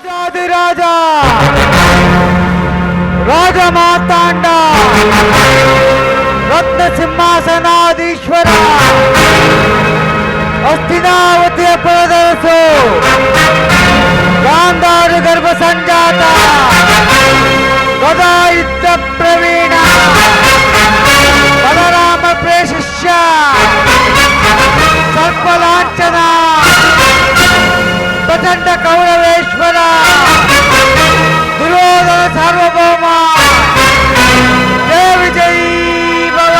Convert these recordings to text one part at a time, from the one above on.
ರಾಜಾದಿರಾಜ ರಾಜ ಮಾತಾಂಡ ರತ್ನ ಸಿಂಹಾಸನಾಧೀಶ್ವರ ಹಸ್ತಿನಾವತಿಯ ಪರದರಸು ಗಾಂಧಾರ ಗರ್ಭ ಸಂಜಾತ ಸದಾ ಯುದ್ಧ ಪ್ರವೀಣ ಬಲರಾಮ ಪ್ರೇಷಿಷ್ಯ ಸರ್ಪಲಾಂಛನ ಪ್ರಚಂಡ ಕೌರವೇಶ್ವರ ದುರ್ಯೋಧನ ಸಾರ್ವಭೌಮ ಜಯ ವಿಜಯೀ ಭವ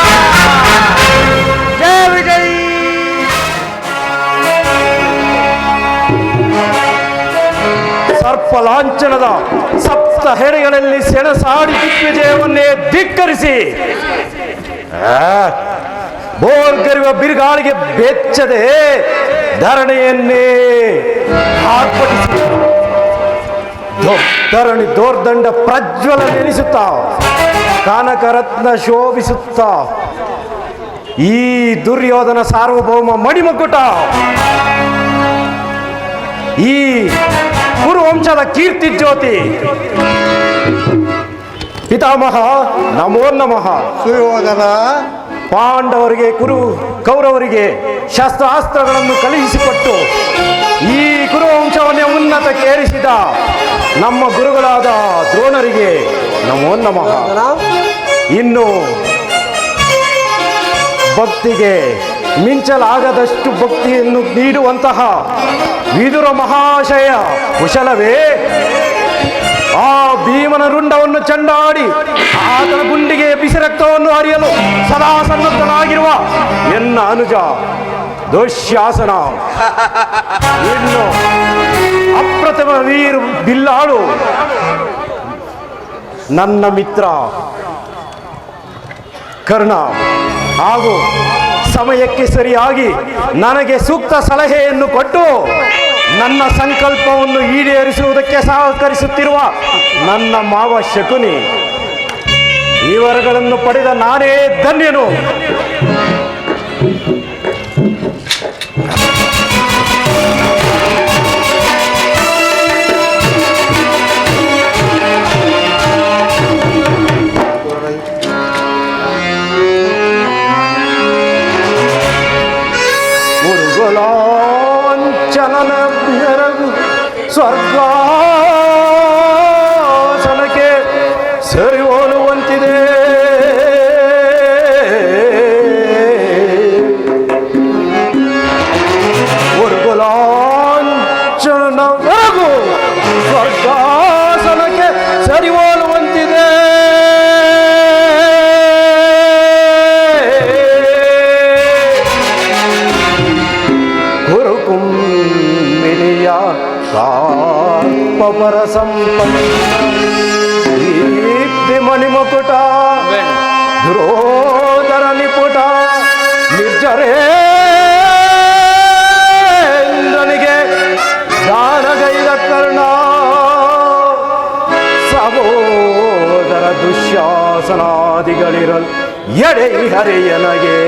ಜಯ ವಿಜಯೀ. ಸರ್ಪಲಾಂಛನದ ಸಪ್ತ ಹೆಡೆಗಳಲ್ಲಿ ಸೆಣಸಾಡಿ ದಿಗ್ವಿಜಯವನ್ನೇ ಧಿಕ್ಕರಿಸಿ ಬೋರ್ಗರಿವ ಬಿರುಗಾಳಿಗೆ ಬೆಚ್ಚದೆ ಧರಣಿಯನ್ನೇ ಆರ್ಭಟಿಸಿ ಧರಣಿ ದೋರ್ದಂಡ ಪ್ರಜ್ವಲ ನೆನೆಸುತ್ತಾ ಕನಕರತ್ನ ಶೋಭಿಸುತ್ತಾ ಈ ದುರ್ಯೋಧನ ಸಾರ್ವಭೌಮ ಮಣಿಮಕುಟ ಈ ಕುರುವಂಶದ ಕೀರ್ತಿ ಜ್ಯೋತಿ ಪಿತಾಮಹ ನಮೋ ನಮಃ. ಸುಯೋಧನ, ಪಾಂಡವರಿಗೆ ಕೌರವರಿಗೆ ಶಸ್ತ್ರಾಸ್ತ್ರಗಳನ್ನು ಕಳುಹಿಸಿಕೊಟ್ಟು ಈ ಕುರುವಂಶವನ್ನೇ ಉನ್ನತಕ್ಕೇರಿಸಿದ ನಮ್ಮ ಗುರುಗಳಾದ ದ್ರೋಣರಿಗೆ ನಮೋ ನಮಃ. ಇನ್ನು ಭಕ್ತಿಗೆ ಮಿಂಚಲಾಗದಷ್ಟು ಭಕ್ತಿಯನ್ನು ನೀಡುವಂತಹ ವಿದುರ ಮಹಾಶಯ ಕುಶಲವೇ? ಆ ಭೀಮನ ರುಂಡವನ್ನು ಚಂಡಾಡಿ ಆತನ ಗುಂಡಿಗೆ ಬಿಸಿ ರಕ್ತವನ್ನು ಹರಿಯಲು ಸದಾ ಸನ್ನದ್ಧನಾಗಿರುವ ಎನ್ನ ಅನುಜ ದುಶ್ಯಾಸನ, ಇನ್ನು ಅಪ್ರತಿಮ ವೀರ ಬಿಲ್ಲಾಳು ನನ್ನ ಮಿತ್ರ ಕರ್ಣ ಹಾಗೂ ಸಮಯಕ್ಕೆ ಸರಿಯಾಗಿ ನನಗೆ ಸೂಕ್ತ ಸಲಹೆಯನ್ನು ಕೊಟ್ಟು ನನ್ನ ಸಂಕಲ್ಪವನ್ನು ಈಡೇರಿಸುವುದಕ್ಕೆ ಸಹಕರಿಸುತ್ತಿರುವ ನನ್ನ ಮಾವ ಶಕುನಿ, ಇವರುಗಳನ್ನು ಪಡೆದ ನಾನೇ ಧನ್ಯನು. ಮುರುಗಲಾಂಚನನ ಬೆರಗು ಸ್ವರ್ಗಾಸನಕ್ಕೆ ಸರಿ ಹೋಲುವಂತಿದೆ. ಮುರುಗಲಾಂಚನನ ಬೆರಗು ಸ್ವರ್ಗಾಸನಕ್ಕೆ ಸರಿ ಹೋಲುವಂತಿದೆ. ಪವರ ಸಂಪತ್ತಿ ಮಣಿಮಕುಟ ದುರೋಧರ ನಿಪುಟ ನಿರ್ಜರೇಂದ್ರನಿಗೆ ದಾನಗೈದ ಕರ್ಣ ಸಹೋದರ ದುಶ್ಯಾಸನಾದಿಗಳಿರಲು ಎಡೆ ಹರೆಯನಗೆ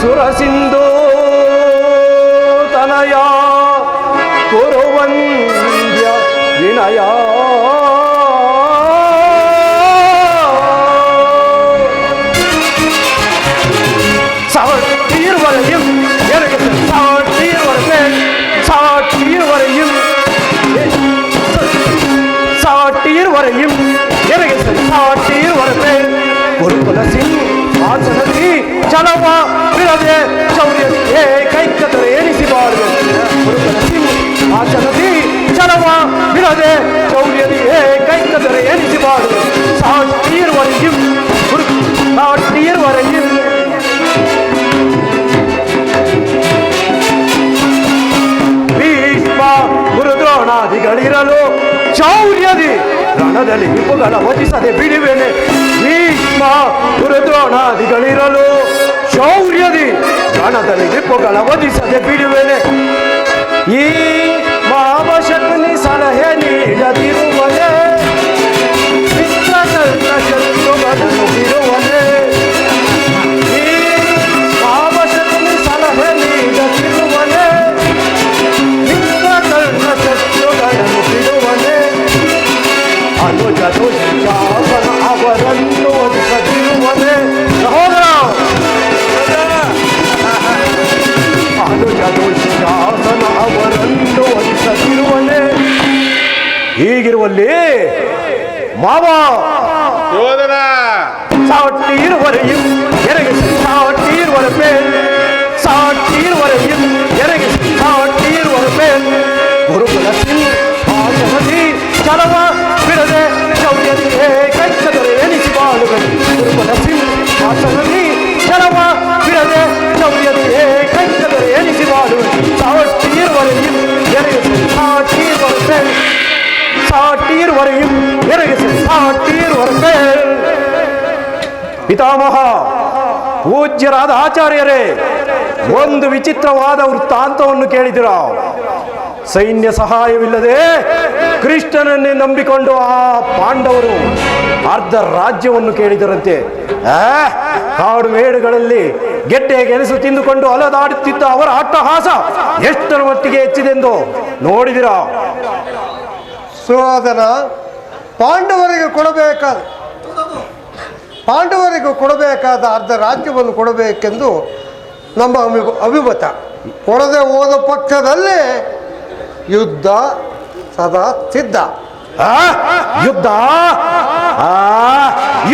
ಸುರಸಿಂಧು ತನಯ ಕುರುವಂದ್ಯ ವಿನಯ சாட்டியவரையும் ಕುರುಕುಲಸಿಂಗ್ ಆಸನದಿ ಚಲವ ಬಿಡದೆ ಶೌರ್ಯಕ್ಕೆ ಕೈಕತರೆ ಎನಿಸಿಬಾರದು. ಕುರುಕುಲಸಿಂಗ್ ಆಸನದಿ ಚಲವ ಬಿಡದೆ ಶೌರ್ಯದಿಯೇ ಕೈಕತರೆ ಎನಿಸಿಬಾರದು. ಸಾಟಿಯವರೆയും ಭೀಷ್ಮ ಗುರುದ್ರೋಣಾದಿಗಳಿರಲು ಶೌರ್ಯದಿ ರಣದಲ್ಲಿ ವಿಪುಗಳ ವಧಿಸದೆ ಬಿಡುವೆನೆ. ಭೀಷ್ಮ ಗುರುದ್ರೋಣಾದಿಗಳಿರಲು ಶೌರ್ಯದಿ ರಣದಲ್ಲಿ ವಿಪುಗಳ ವಧಿಸದೆ ಬಿಡುವೆನೆ. ಈ ಮಾವ ಶಕುನಿ ಸಲಹೆ ನೀಡದಿರುವನೆ ಮಿತ್ರ ಶತ್ರುಗಳನ್ನು ಬಿಡುವನೆ. மாவா யோதனா சாட்டீர் வரையும் எனக்கு சாட்டீர் வரப்பேன் சாட்டீர் வரையும் எனக்கு சாட்டீர் வரப்பேன் குருகுலத்தில் ஆசமதி ಚಲವ ಬಿಡದೆ ಶೌರ್ಯದಿಗೆ ಕೈಕದರೆ ಎನಿಸಿ ಬಾಳುವೆ ಗುರುಕುಲத்தில் ಆಸಮದಿ ಚಲವ ಬಿಡದೆ ಶೌರ್ಯದಿಗೆ ಕೈಕದರೆ ಎನಿಸಿ ಬಾಳುವೆ சாட்டீர் வரையும் எனக்கு சாட்டீர் வரப்பேன் ಸಾಟೀರ್ ವರೆயும் ಎರಗಿಸಿ ಸಾಟೀರ್ ಹೊರಗೆ ಪಿತಾಮಹ ಪೂಜ್ಯರಾದ ಆಚಾರ್ಯರೇ ಒಂದು ವಿಚಿತ್ರವಾದ ವೃತ್ತಾಂತವನ್ನು ಕೇಳಿದಿರ ಸೈನ್ಯ ಸಹಾಯವಿಲ್ಲದೆ ಕೃಷ್ಣನನ್ನೇ ನಂಬಿಕೊಂಡು ಆ ಪಾಂಡವರು ಅರ್ಧ ರಾಜ್ಯವನ್ನು ಕೇಳಿದರಂತೆ ಕಾಡು ಮೇಡುಗಳಲ್ಲಿ ಗೆಡ್ಡೆ ಗೆಣಸು ತಿಂದುಕೊಂಡು ಅಲದಾಡುತ್ತಿದ್ದ ಅವರ ಅಟ್ಟಹಾಸ ಎಷ್ಟರ ಮಟ್ಟಿಗೆ ಹೆಚ್ಚಿದೆಂದು ನೋಡಿದಿರಾ ಸುವಾದನ ಪಾಂಡವರಿಗೂ ಕೊಡಬೇಕಾದ ಅರ್ಧ ರಾಜ್ಯವನ್ನು ಕೊಡಬೇಕೆಂದು ನಮ್ಮ ಅಭಿಮತ. ಕೊಡದೆ ಹೋದ ಪಕ್ಷದಲ್ಲಿ ಯುದ್ಧ ಸದಾ ಸಿದ್ಧ.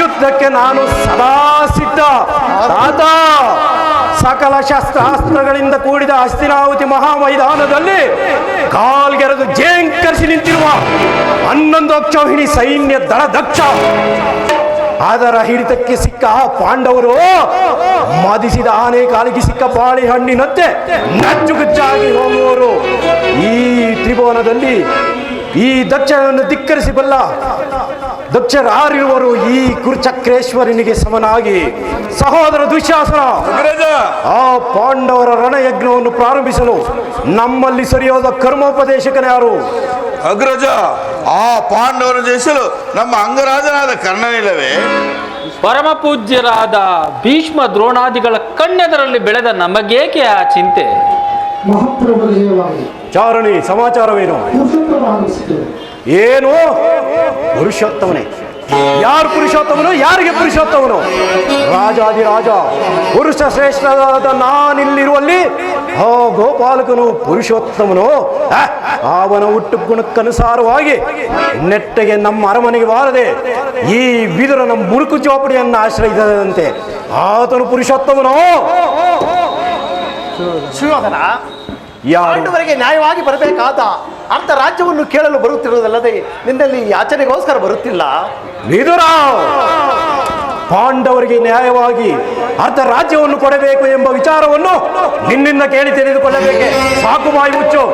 ಯುದ್ಧಕ್ಕೆ ನಾನು ಸದಾ ಸಿದ್ಧ. ಸಕಲ ಶಸ್ತ್ರಾಸ್ತ್ರಗಳಿಂದ ಕೂಡಿದ ಹಸ್ತಿನಾವತಿ ಮಹಾಮೈದಾನದಲ್ಲಿ ಕಾಲ್ಗೆರೆದು ಜೇಂಕರಿಸಿ ನಿಂತಿರುವ 11 ಅಕ್ಷೌಹಿಣಿ ಸೈನ್ಯ ದಳ ದಕ್ಷ. ಅದರ ಹಿಡಿತಕ್ಕೆ ಸಿಕ್ಕ ಪಾಂಡವರು ಮದಿಸಿದ ಆನೆ ಕಾಲಿಗೆ ಸಿಕ್ಕ ಬಾಳೆಹಣ್ಣಿನಂತೆ ನಚ್ಚುಗುಚ್ಚಾಗಿ ಹೋಗುವರು. ಈ ತ್ರಿಭುವನದಲ್ಲಿ ಈ ದಕ್ಷನನ್ನು ಧಿಕ್ಕರಿಸಬಲ್ಲ ದಕ್ಷರಾರಿರುವರು ಈ ಕುರುಚಕ್ರೇಶ್ವರನಿಗೆ ಸಮನಾಗಿ. ಸಹೋದರ ದುಶ್ಯಾಸನ, ಆ ಪಾಂಡವರ ರಣಯಜ್ಞವನ್ನು ಪ್ರಾರಂಭಿಸಲು ನಮ್ಮಲ್ಲಿ ಸರಿಯಾದ ಕರ್ಮೋಪದೇಶಕನ ಯಾರು? ಅಗ್ರಜ, ಆ ಪಾಂಡವರ ಜಯಿಸಲು ನಮ್ಮ ಅಂಗರಾಜನಾದ ಕರ್ಣನಿಲ್ಲವೇ? ಪರಮ ಪೂಜ್ಯರಾದ ಭೀಷ್ಮ ದ್ರೋಣಾದಿಗಳ ಕಣ್ಣೆದರಲ್ಲಿ ಬೆಳೆದ ನಮಗೇಕೆ ಆ ಚಿಂತೆ? ಚಾರಣಿ, ಸಮಾಚಾರವೇನು? ಏನು? ಪುರುಷೋತ್ತಮನೇ. ಯಾರು ಪುರುಷೋತ್ತಮನು? ಯಾರಿಗೆ ಪುರುಷೋತ್ತಮನು? ರಾಜಾದಿರಾಜ ಪುರುಷ ಶ್ರೇಷ್ಠರಾದ ನಾನಿಲ್ಲಿರುವಲ್ಲಿ ಆ ಗೋಪಾಲಕನು ಪುರುಷೋತ್ತಮನು. ಅವನ ಹುಟ್ಟು ಗುಣಕ್ಕನುಸಾರವಾಗಿ ನೆಟ್ಟಗೆ ನಮ್ಮ ಅರಮನೆಗೆ ಬಾರದೆ ಈ ವಿದುರನ ಮುರುಕು ಚೋಪಡಿಯನ್ನು ಆಶ್ರಯಿಸಿದಂತೆ ಆತನು ಪುರುಷೋತ್ತಮನು. ಸುಯೋಧನ, ಯಾರು? ಪಾಂಡವರಿಗೆ ನ್ಯಾಯವಾಗಿ ಬರಬೇಕಾದ ಅರ್ಧ ರಾಜ್ಯವನ್ನು ಕೇಳಲು ಬರುತ್ತಿರುವುದಲ್ಲದೆ ನಿನ್ನಲ್ಲಿ ಯಾಚನೆಗೋಸ್ಕರ ಬರುತ್ತಿಲ್ಲ. ವಿದುರ, ಪಾಂಡವರಿಗೆ ನ್ಯಾಯವಾಗಿ ಅರ್ಧ ರಾಜ್ಯವನ್ನು ಕೊಡಬೇಕು ಎಂಬ ವಿಚಾರವನ್ನು ನಿನ್ನಿಂದ ಕೇಳಿ ತಿಳಿದುಕೊಳ್ಳಬೇಕೆ? ಸಾಕು, ಬಾಯಿ ಮುಚ್ಚು.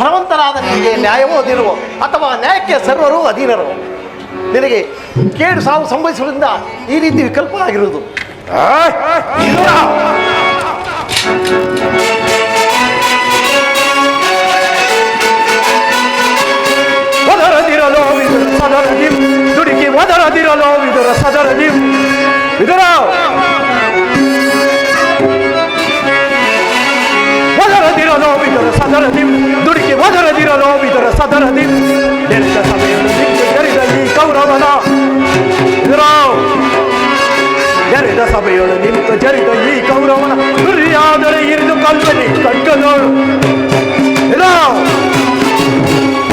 ಭಗವಂತನಾದ ನಿನಗೆ ನ್ಯಾಯವೋ ಅಧೀನವೋ ಅಥವಾ ನ್ಯಾಯಕ್ಕೆ ಸರ್ವರು ಅಧೀನರು? ನಿನಗೆ ಕೇಡು ಸಾವು ಸಂಭವಿಸುವುದರಿಂದ ಈ ರೀತಿ ವಿಕಲ್ಪ ಆಗಿರುವುದು. ಒದರದಿರಲೋ ವಿದುರ ಸದರದಿಂ, ದುಡುಕಿ ಒದರದಿರಲೋ ವಿದುರ ಸದರದಿಂ. ವಿದುರ, ಒದರದಿರಲೋ ವಿದುರ ಸದರದಿಂ, ದುಡುಕಿ ಒದರದಿರಲೋ ವಿದುರ ಸದರದಿಂ. ನೆರೆದ ಸಭೆಯನ್ನು ನಿಂತು ಜರಿದ ಈ ಕೌರವನ ವಿದುರ, ನೆರೆದ ಸಭೆಯೊಳು ನಿಂತು ಜರಿದ ಈ ಕೌರವನ ನುಡಿಯಾದರೆ ಇರಿದು ಕಲ್ಪನೆ ಕಟ್ಟದೋಳು.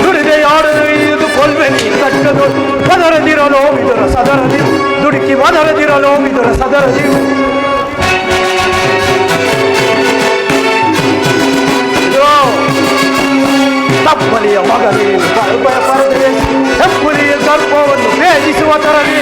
ನುಡಿದೆಯಾಡಲು ಇರಿದು ಕೊಲ್ವೆನಿ ಕಟ್ಟದೋಳು. ಒದರದಿರಲೋ ವಿದುರ ಸದರದಿ, ದುಡುಕಿ ಒದರದಿರಲೋ ವಿದುರ ಸದರದಿ. ತಪ್ಪಲಿಯ ಮಗನೇನು ಪರದೆ ಹೆಪ್ಪುಲಿಯ ಸರ್ಪವನ್ನು ಭೇದಿಸುವ ತರಲಿ.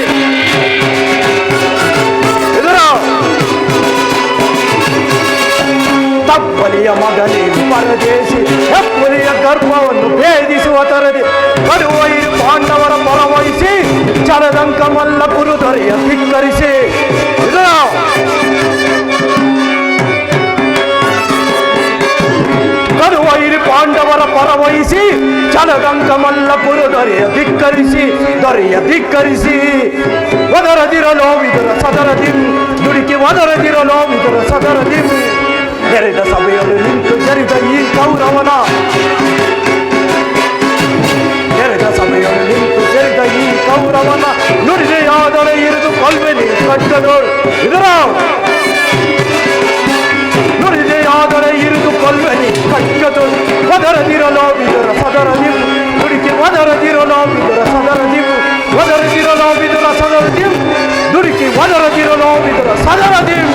ತಪ್ಪಲಿಯ ಮಗನೇನು ಪರದೇಶಿ ಹೆಪ್ಪುಲಿಯ ಗರ್ಭವನ್ನು ಭೇದಿಸುವ ತರದಿ. ಕಡುವೈರು ಪಾಂಡವರ ಪರವಹಿಸಿ ಚಲದಂಕ ಮಲ್ಲ ಕುರುದೊರೆಯ ಧಿಕ್ಕರಿಸಿ. ಕಡುವೈರು ಪಾಂಡವರ ಪರವಹಿಸಿ ಚಲದಂಕ ಮಲ್ಲ ಕುರುದೊರೆಯ ಧಿಕ್ಕರಿಸಿ, ದೊರೆಯ ಧಿಕ್ಕರಿಸಿ. ಒದರದಿರಲೋ ವಿದುರ ಸದರದಿಂ, ದುಡುಕಿ ಒದರದಿರಲೋ ವಿದುರ ಸದರದಿಂ. ನೆರೆದ ಸಭೆಯಲ್ಲಿ ನಿಂತು ಜರಿದ ಈ ಕೌರವನ, ನೆರೆದ ಸಭೆಯಲ್ಲಿ ನಿಂತು ಜರಿದ ಈ ಕೌರವನ ನುಡಿದೆಯಾದರೆ ಇರಿದು ಕೊಲ್ವೆನಿ ಕಟ್ಟದೋಳು. ಇದರ ನುಡಿದೆಯಾದರೆ ಇರಿದು ಕೊಲ್ವೆನಿ ಕಟ್ಟದೋಳು. ಒದರದಿರಲೋ ವಿದುರ ಸದರದಿಂ, ದುಡುಕಿ ಒದರದಿರಲೋ ವಿದುರ ವದರದಿರಲು ವಿದುರ ಸದರದಿಂ.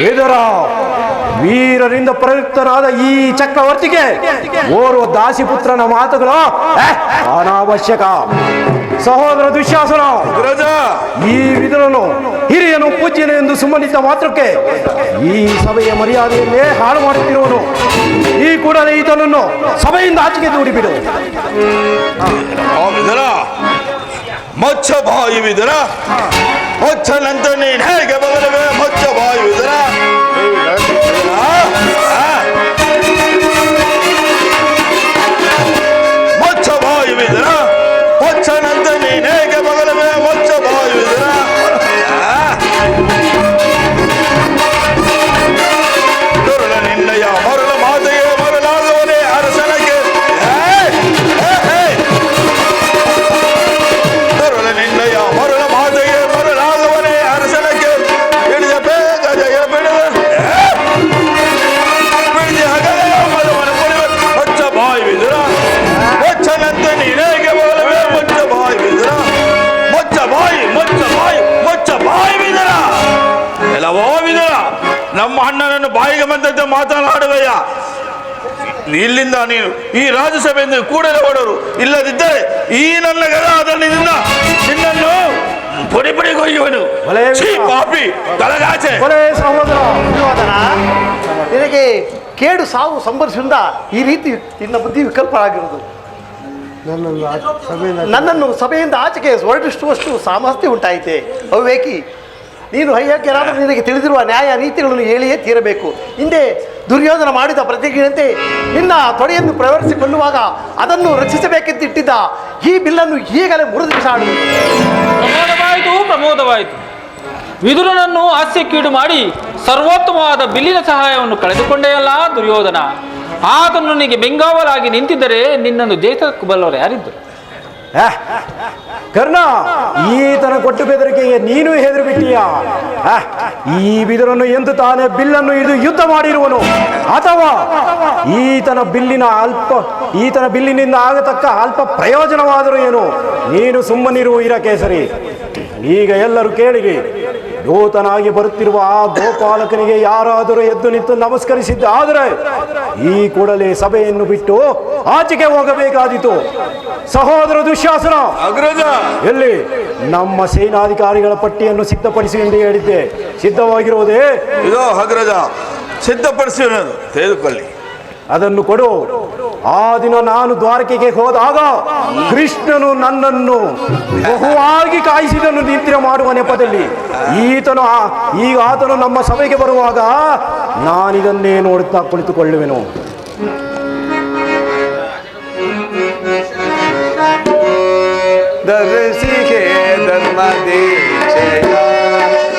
ವಿದುರ, ವೀರರಿಂದ ಪ್ರಯುಕ್ತನಾದ ಈ ಚಕ್ರವರ್ತಿಗೆ ಓರ್ವ ದಾಸಿಪುತ್ರನ ಮಾತುಗಳು ಅನಾವಶ್ಯಕ. ಸಹೋದರ ದುಶ್ಯಾಸನ, ಅಗ್ರಜ, ಈ ವಿದುರನು ಹಿರಿಯನು ಪೂಜ್ಯನು ಎಂದು ಸುಮ್ಮನಿದ್ದ ಮಾತ್ರಕ್ಕೆ ಈ ಸಭೆಯ ಮರ್ಯಾದೆಯನ್ನೇ ಹಾಳು ಮಾಡುತ್ತಿರುವನು. ಈ ಕೂಡಲೇ ಈತನನ್ನು ಸಭೆಯಿಂದ ಆಚೆಗೆ ದೂಡಿಬಿಡು. ವಿದುರ, ಮಚ್ಚ ಬಾಯಿ ವಿದುರ, ಮಚ್ಚನಂತ ನೀನ್ ಹೇಗೆ ಬದಲವೇ? ಮಚ್ಚ ಬಾಯಿ ವಿದುರ, ಮಚ್ಚ ಬಾಯಿ ವಿದುರ, ಮಚ್ಚನಂತ ನೀನ್ ಹೇಗೆ ಬದಲವೇ? ಮಚ್ಚ ಬಾಯಿ ವಿದುರ, ದುರುಳ ನಿನ್ನಯ ಮರುಳ ಮಾತೆಗೆ ಮರುಳಾದವನೇ ಅರಸನಕ್ಕೆ. ದುರುಳ ನಿನ್ನಯ ಮರುಳ ಮಾತೆಗೆ ಮರುಳಾದವನೇ ಅರಸನಕ್ಕೆ. ಹಿಡಿದ ಬೇಗ ಜಯ ಬಿಡುವ ಬಿಡಿದ ಹಗಲೆಯ ಮದವನ ಕೊಡುವ. ಮಚ್ಚ ಬಾಯಿ ವಿದುರ, ಮಚ್ಚನಂತೆ ನೀನೇಗೆ ಬದಲವೇ? ಮಚ್ಚ ಬಾಯಿ ವಿದುರ, ಮಚ್ಚ ಬಾಯಿ, ಮಚ್ಚ ಬಾಯಿ, ಮಚ್ಚ ಬಾಯಿ ವಿದುರ. ಎಲ್ಲವೋ ವಿದುರ, ನಮ್ಮ ಅಣ್ಣನನ್ನು ಬಾಯಿಗೆ ಬಂದಂತೆ ಮಾತನಾಡುವೆಯ? ಇಲ್ಲಿಂದ ನೀನು ಈ ರಾಜ್ಯಸಭೆಯಿಂದ ಕೂಡಲೇ ಹೊರಡು. ಇಲ್ಲದಿದ್ದರೆ ಈ ನನ್ನ ಗದಾದಲ್ಲಿ ನಿನ್ನನ್ನು ಪುಡಿ ಪುಡಿ ಕೊಯ್ಯುವನು. ಭಲೇ ಛೀ, ಪಾಪಿ, ತಲಗಾಚೆ. ಕೊಲೆ ಸಹೋದರ, ದುರ್ಯೋಧನ, ನಿನಗೆ ಕೇಡು ಸಾವು ಸಂಭರಿಸಿದ ಈ ರೀತಿ ನಿನ್ನ ಬುದ್ಧಿ ವಿಕಲ್ಪ ಆಗಿರುವುದು. ನನ್ನನ್ನು ಸಭೆಯಿಂದ ಆಚೆಗೆ ಹೊರಡಿಸುವಷ್ಟು ಸಾಮರ್ಥ್ಯ ಉಂಟಾಯಿತೆ. ಅವಿವೇಕಿ, ನೀನು ಅಯೋಗ್ಯರಾದರೂ ನಿನಗೆ ತಿಳಿದಿರುವ ನ್ಯಾಯ ನೀತಿಗಳನ್ನು ಹೇಳಿಯೇ ತೀರಬೇಕು. ಹಿಂದೆ ದುರ್ಯೋಧನ ಮಾಡಿದ ಪ್ರತಿಜ್ಞೆಯಂತೆ ನಿನ್ನ ತೊಡೆಯನ್ನು ಪ್ರವರ್ತಿಸಿಕೊಳ್ಳುವಾಗ ಅದನ್ನು ರಕ್ಷಿಸಬೇಕೆಂದಿಟ್ಟಿದ್ದ ಈ ಬಿಲ್ಲನ್ನು ಈಗಲೇ ಮುರಿದು ಬಿಸಾಡು. ಪ್ರಮೋದವಾಯಿತು. ವಿದುರನನ್ನು ಹಾಸ್ಯಕ್ಕೀಡು ಮಾಡಿ ಸರ್ವೋತ್ತಮವಾದ ಬಿಲ್ಲಿನ ಸಹಾಯವನ್ನು ಕಳೆದುಕೊಂಡೆಯಲ್ಲ ದುರ್ಯೋಧನ. ಆತನು ನಿನಗೆ ಬೆಂಗಾವಲಾಗಿ ನಿಂತಿದ್ದರೆ ನಿನ್ನನ್ನು ಜಯಿಸಕ್ಕೆ ಬಲ್ಲವರು ಯಾರಿದ್ದರು? ಕರ್ಣ, ಈತನ ಕೊಟ್ಟು ಬೆದರಿಕೆಗೆ ನೀನು ಹೆದರು ಬಿಟ್ಟೀಯ. ಈ ಬಿದುರನ್ನು ಎಂದು ತಾನೇ ಬಿಲ್ಲನ್ನು ಹಿಡಿದು ಯುದ್ಧ ಮಾಡಿರುವನು, ಅಥವಾ ಈತನ ಬಿಲ್ಲಿನಿಂದ ಆಗತಕ್ಕ ಅಲ್ಪ ಪ್ರಯೋಜನವಾದರೂ ಏನು? ನೀನು ಸುಮ್ಮನಿರುವ ಇರಕೇಸರಿ. ಈಗ ಎಲ್ಲರೂ ಕೇಳಿರಿ. ದೂತನಾಗಿ ಬರುತ್ತಿರುವ ಆ ಗೋಪಾಲಕನಿಗೆ ಯಾರಾದರೂ ಎದ್ದು ನಿಂತು ನಮಸ್ಕರಿಸಿದ್ದ ಆದರೆ ಈ ಕೂಡಲೇ ಸಭೆಯನ್ನು ಬಿಟ್ಟು ಆಚೆಗೆ ಹೋಗಬೇಕಾದೀತು. ಸಹೋದರ ದುಶ್ಯಾಸನ, ಅಗ್ರಜ, ಎಲ್ಲಿ ನಮ್ಮ ಸೇನಾಧಿಕಾರಿಗಳ ಪಟ್ಟಿಯನ್ನು ಸಿದ್ಧಪಡಿಸಿ ಎಂದು ಹೇಳಿದ್ದೆ, ಸಿದ್ಧವಾಗಿರುವುದೇ? ಇದೋ ಅಗ್ರಜ, ಸಿದ್ಧಪಡಿಸಿ ತೆಗೆದುಕೊಳ್ಳಿ. ಅದನ್ನು ಕೊಡು. ಆ ದಿನ ನಾನು ದ್ವಾರಕೆಗೆ ಹೋದಾಗ ಕೃಷ್ಣನು ನನ್ನನ್ನು ಬಹುವಾಗಿ ಕಾಯಿಸಿದನು ನಿಂತಿರ ಮಾಡುವ ನೆಪದಲ್ಲಿ. ಈಗ ಆತನು ನಮ್ಮ ಸಭೆಗೆ ಬರುವಾಗ ನಾನಿದನ್ನೇ ನೋಡುತ್ತಾ ಕುಳಿತುಕೊಳ್ಳುವೆನು. ದರ್ಶಿಗೆ ಧರ್ಮ ದೀಕ್ಷೆಯ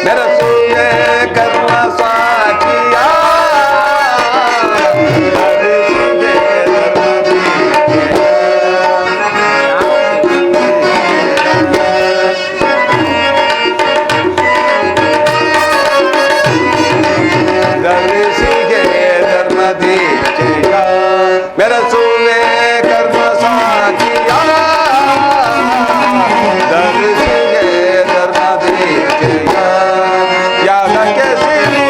ಬೆರಸುವೆ ಕರ್ಮ ಸಾಕಿಯ. ದರ್ಶಿಗೆ ಧರ್ಮ ದೀಕ್ಷೆಯ ಬೆರಸುವೆ ಕರ್ಮ ಸಾಕಿಯ. ದರ್ಶಿಗೆ ಧರ್ಮ ದೀಕ್ಷೆಯ ಯಾಗಕ್ಕೆ ಸಿರಿ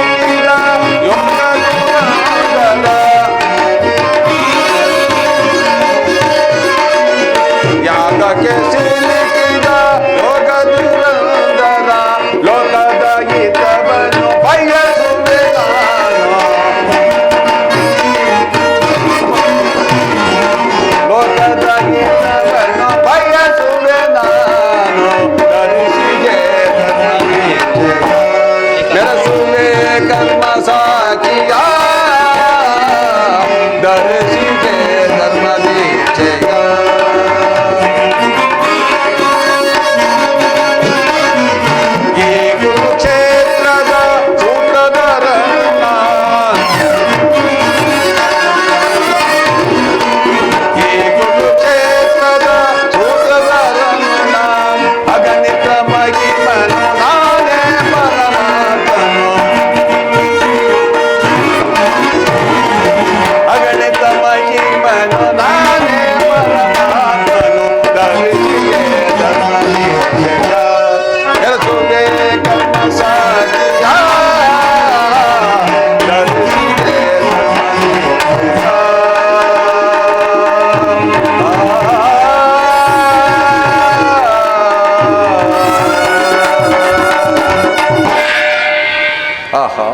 ಆಹಾ,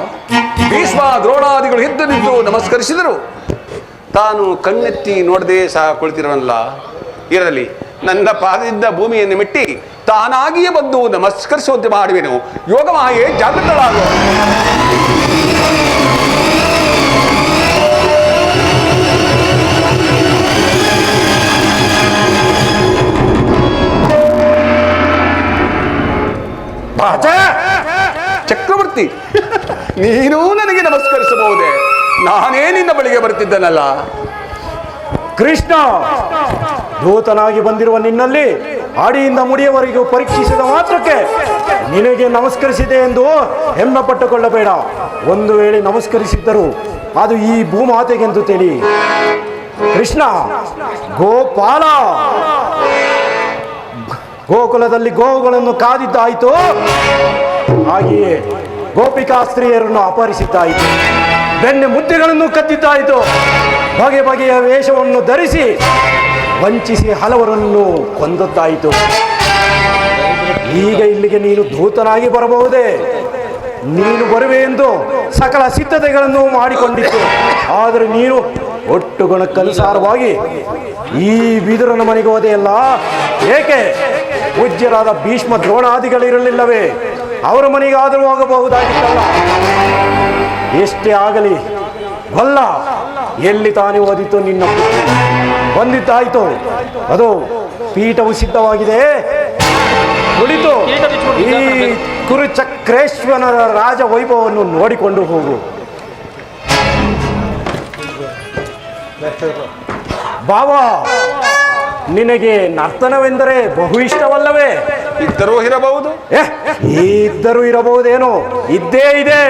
ಭೀಷ್ಮ ದ್ರೋಣಾದಿಗಳು ಎದ್ದು ನಿಂತು ನಮಸ್ಕರಿಸಿದರು. ತಾನು ಕಣ್ಣೆತ್ತಿ ನೋಡದೆ ಸಹ ಕುಳಿತಿರವಲ್ಲ. ಇರಲಿ, ನನ್ನ ಪಾದದಿಂದ ಭೂಮಿಯನ್ನು ಮೆಟ್ಟಿ ತಾನಾಗಿಯೇ ಬಂದು ನಮಸ್ಕರಿಸುವಂತೆ ಮಾಡುವೆನು. ಯೋಗಮಾಯೆ ಜಾಗೃತಳಾಗುವ. ಚಕ್ರವರ್ತಿ, ನೀನೂ ನನಗೆ ನಮಸ್ಕರಿಸಬಹುದೇ? ನಾನೇ ನಿನ್ನ ಬಳಿಗೆ ಬರ್ತಿದ್ದನಲ್ಲ. ಕೃಷ್ಣ, ದೂತನಾಗಿ ಬಂದಿರುವ ನಿನ್ನಲ್ಲಿ ಅಡಿಯಿಂದ ಮುಡಿಯವರೆಗೂ ಪರೀಕ್ಷಿಸಿದ ಮಾತ್ರಕ್ಕೆ ನಿನಗೆ ನಮಸ್ಕರಿಸಿದೆ ಎಂದು ಹೆಮ್ಮೆ ಪಟ್ಟುಕೊಳ್ಳಬೇಡ. ಒಂದು ವೇಳೆ ನಮಸ್ಕರಿಸಿದ್ದರು ಅದು ಈ ಭೂಮಾತೆಗೆಂದು ತಿಳಿ. ಕೃಷ್ಣ, ಗೋಪಾಲ, ಗೋಕುಲದಲ್ಲಿ ಗೋವುಗಳನ್ನು ಕಾದಿದ್ದಾಯಿತು, ಹಾಗೆಯೇ ಗೋಪಿಕಾಸ್ತ್ರೀಯರನ್ನು ಅಪಹರಿಸಿದ್ದಾಯಿತು, ಬೆಣ್ಣೆ ಮುದ್ದೆಗಳನ್ನು ಕದ್ದಿದ್ದಾಯಿತು, ಬಗೆ ಬಗೆಯ ವೇಷವನ್ನು ಧರಿಸಿ ವಂಚಿಸಿ ಹಲವರನ್ನು ಕೊಂದದ್ದಾಯಿತು. ಈಗ ಇಲ್ಲಿಗೆ ನೀನು ದೂತನಾಗಿ ಬರಬಹುದೇ? ನೀನು ಬರುವೆ ಎಂದು ಸಕಲ ಸಿದ್ಧತೆಗಳನ್ನು ಮಾಡಿಕೊಂಡಿತ್ತು. ಆದರೆ ನೀನು ಒಟ್ಟು ಗುಣಕ್ಕನುಸಾರವಾಗಿ ಈ ವಿದುರನ ಮನೆಗೆ ಹೋದೆಯಲ್ಲ, ಏಕೆ? ಪೂಜ್ಯರಾದ ಭೀಷ್ಮ ದ್ರೋಣಾದಿಗಳಿರಲಿಲ್ಲವೇ? ಅವರ ಮನೆಗಾದರೂ ಹೋಗಬಹುದಾಗಿತ್ತಲ್ಲ. ಎಷ್ಟೇ ಆಗಲಿ, ಗೊಲ್ಲ, ಎಲ್ಲಿ ತಾನೇ ಓದಿತು ನಿನ್ನ ಪುತ್ರ ಬಂದಿದ್ದಾಯಿತು. ಅದು ಪೀಠವು ಸಿದ್ಧವಾಗಿದೆ, ಕುಳಿತು ಈ ಕುರುಚಕ್ರೇಶ್ವರನ ರಾಜ ವೈಭವವನ್ನು ನೋಡಿಕೊಂಡು ಹೋಗು. ಬಾವಾ, ನಿನಗೆ ನರ್ತನವೆಂದರೆ ಬಹು ಇಷ್ಟವಲ್ಲವೇ? ಇದ್ದರೂ ಇರಬಹುದು. ಇದ್ದರೂ ಇರಬಹುದೇನೋ? ಇದ್ದೇ ಇದೆ.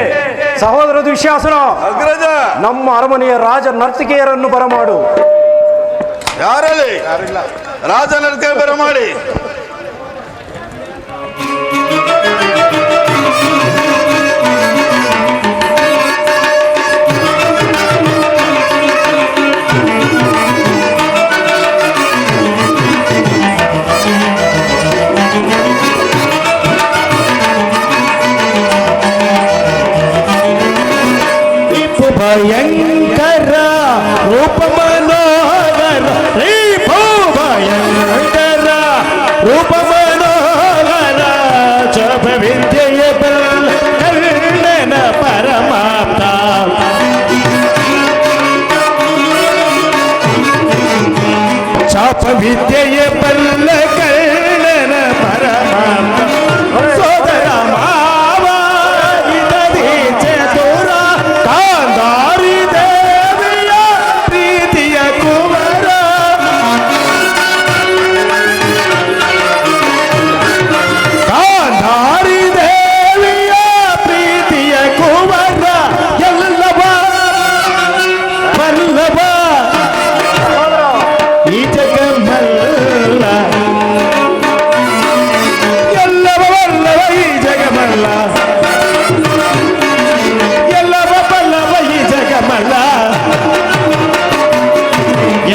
ಸಹೋದರ ದುಶ್ಯಾಸನ, ಅಗ್ರಜ, ನಮ್ಮ ಅರಮನೆಯ ರಾಜ ನರ್ತಿಕೆಯರನ್ನು ಬರಮಾಡು. ಯಾರಲ್ಲಿ? ರಾಜನರ್ತಿಗೆ ಬರಮಾಡಿ. ಭಯಂಕರ ರೂಪ ಮನೋಹರ, ಭಯಂಕರ ರೂಪ ಮನೋಹರ, ಜಪ ವಿದ್ಯೆಯ ಬಲ್ಲ ಕರ್ಣನ ಪರಮಾಪ್ತ, ಚಾಪ ವಿದ್ಯೆಯ ಬಲ್ಲ ಕರ್ಣನ ಪರಮಾಪ್ತ, ಸೋದರ ಮಾವ ಇದದಿ ಚತುರ, ಕಾಂಧಾರಿ ದೇವಿಯ ಪ್ರೀತಿಯ ಕುವರ, ಕಾಂಧಾರಿ ದೇವಿಯ ಪ್ರೀತಿಯ ಕುವರ, ಎಲ್ಲವ ಬಲ್ಲವ ಈ ಜಗಮಲ್ಲ, ಎಲ್ಲವ ಬಲ್ಲವ ಈ ಜಗಮಲ್ಲ, ಎಲ್ಲವ ಬಲ್ಲವ ಈ ಜಗಮಲ್ಲ,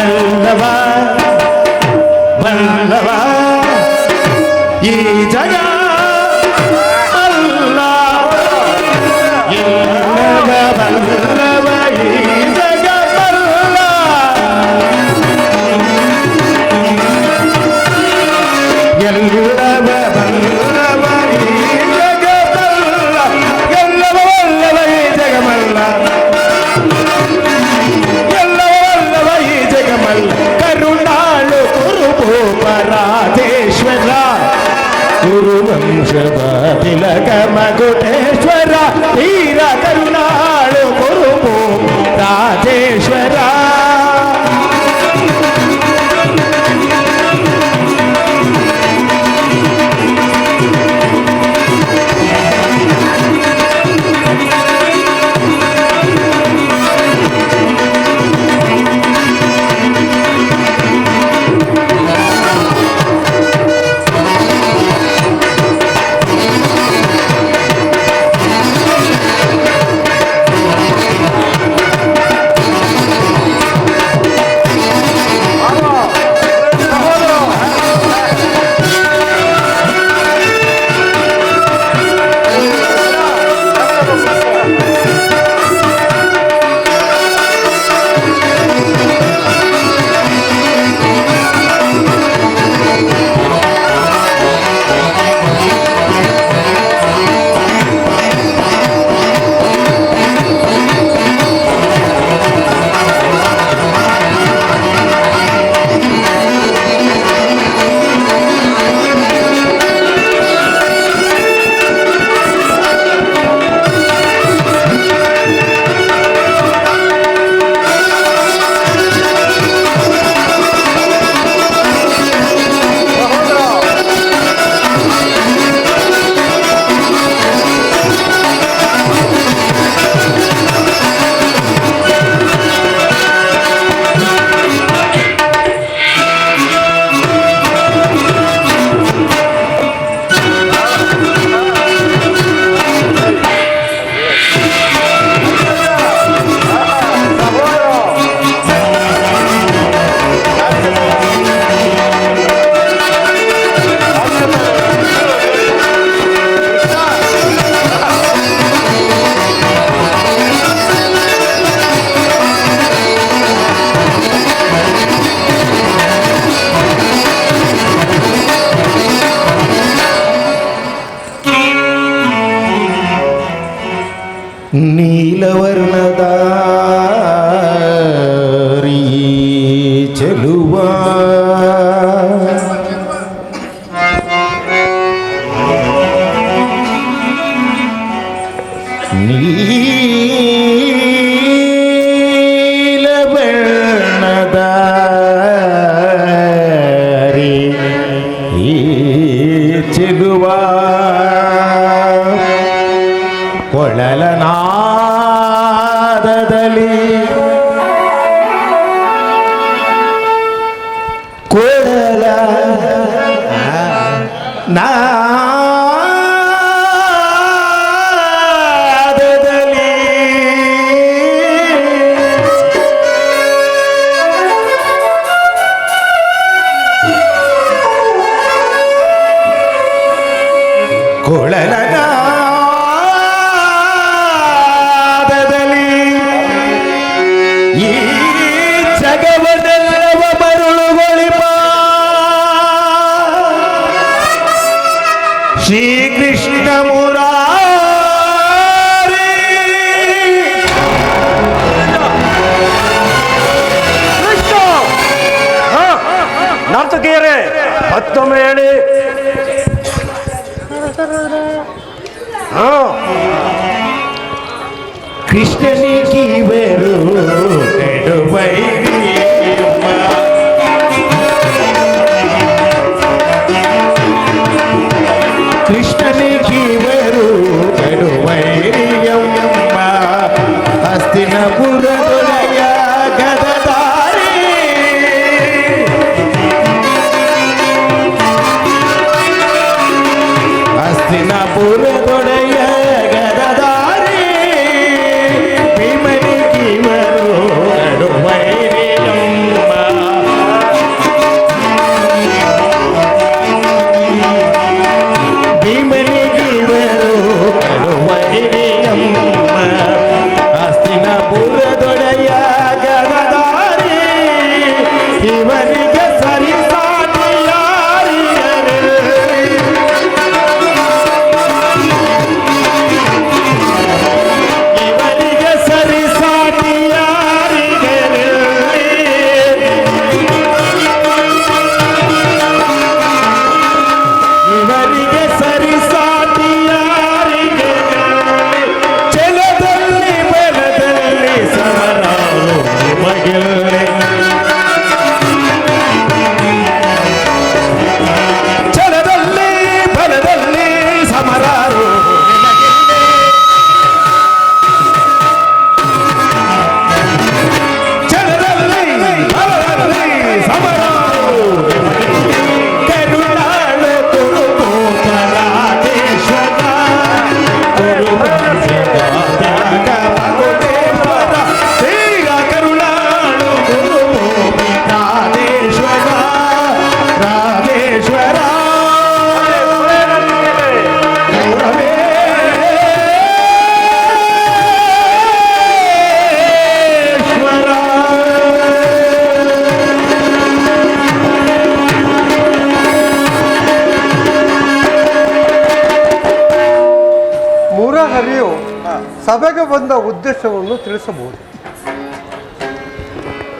ಎಲ್ಲವ ಬಲ್ಲವ ಈ ಜಗ ಅಲ್ಲ, ಎಲ್ಲವ ಬಲ್ಲವ ಈ ಜಗಮಲ್ಲ, ಎಲ್ಲವ ಬಲ್ಲವ ಈ ಜಗಮಲ್ಲ, ಎಲ್ಲವ ಬಲ್ಲವ ಈ ಜಗಮಲ್ಲ, ಎಲ್ಲವ ಬಲ್ಲವ ಈ ಜಗಮಲ್ಲ, ಕರುಣಾಳು ಕುರುಭೂಪರಾಧೇಶ್ವರ, ಕುರುವಂಶದ ತಿಲಕ ಮಗುಟೇಶ್ವರ, ವೀರ ಕರುಣಾಳು ಕುರುಭೂಪರಾಧೇಶ್ವರ. ನೀಲವರ್ಣದ ಚೆಲುವ ನೀಲವರ್ಣದ ಚೆಲುವ ಕೊಳಲನಾದದಲ್ಲಿ ಕೊಳಲ ನಾದದಲ್ಲಿ ಕೊಳಲನಾದದಲ್ಲಿ ಈ ಜಗವನ್ನೆಲ್ಲವ ಮರುಳುಗೊಳಿಪ ಶ್ರೀಕೃಷ್ಣ ಮುರಾರಿ ನರ್ತಕಿಯರೇ ಮತ್ತೊಮ್ಮೆ ಹೇಳಿ. ಕೃಷ್ಣನಿಗಿವರು ನೆಡುವೈರಿಯಮ್ಮ ಕೃಷ್ಣನಿಗಿವರು ನೆಡುವೈರಿಯಮ್ಮ ಹಸ್ತಿನಪುರದೊಡೆಯ ಗದಧಾರಿ ಹಸ್ತಿನಪುರದೊಡೆಯ ಗದಧಾರಿ ಭೀಮನಿಗಿವರು ನಡುವೈರಿಯಮ್ಮ ಭೀಮನಿಗಿವರು ನಡುವೈರಿಯಮ್ಮ ಹಸ್ತಿನಪುರದೊಡೆಯ ಗದಧಾರಿ ಇವರಿಗೆ ಸರಿಸಾಟಿ ಯಾರಿಗರೇ ಇವರಿಗೆ ಸರಿಸಾಟಿ ಯಾರಿಗರೇ ಇವರಿಗೆ ಸರಿಸಾಟಿ ಯಾರಿಗೆ ಛಲದಲ್ಲಿ ಬಲದಲ್ಲಿ ಸಮರಾರು ನಿಮಗೆಲ್ಲೇ ಛಲದಲ್ಲಿ ಬಲದಲ್ಲಿ ಸಮರಾರು ನಿಮಗೆಲ್ಲೇ ಛಲದಲ್ಲಿ ಬಲದಲ್ಲಿ ಸಮರಾರು ಕರುಣಾಳ ತುರುಕು ಪರಾದೇಶ್ವರ ತ್ಯಾಗ ಮಗುದೇಶ್ವರ ಶ್ರೀರ ಕರುಣಾಳು ಗುರುಭೂಮಿ ರಾಧೇಶ್ವರ ರಾಧೇಶ್ವರ ಮುರಹರಿಯು ಸಭೆಗೆ ಬಂದ ಉದ್ದೇಶವನ್ನು ತಿಳಿಸಬಹುದು.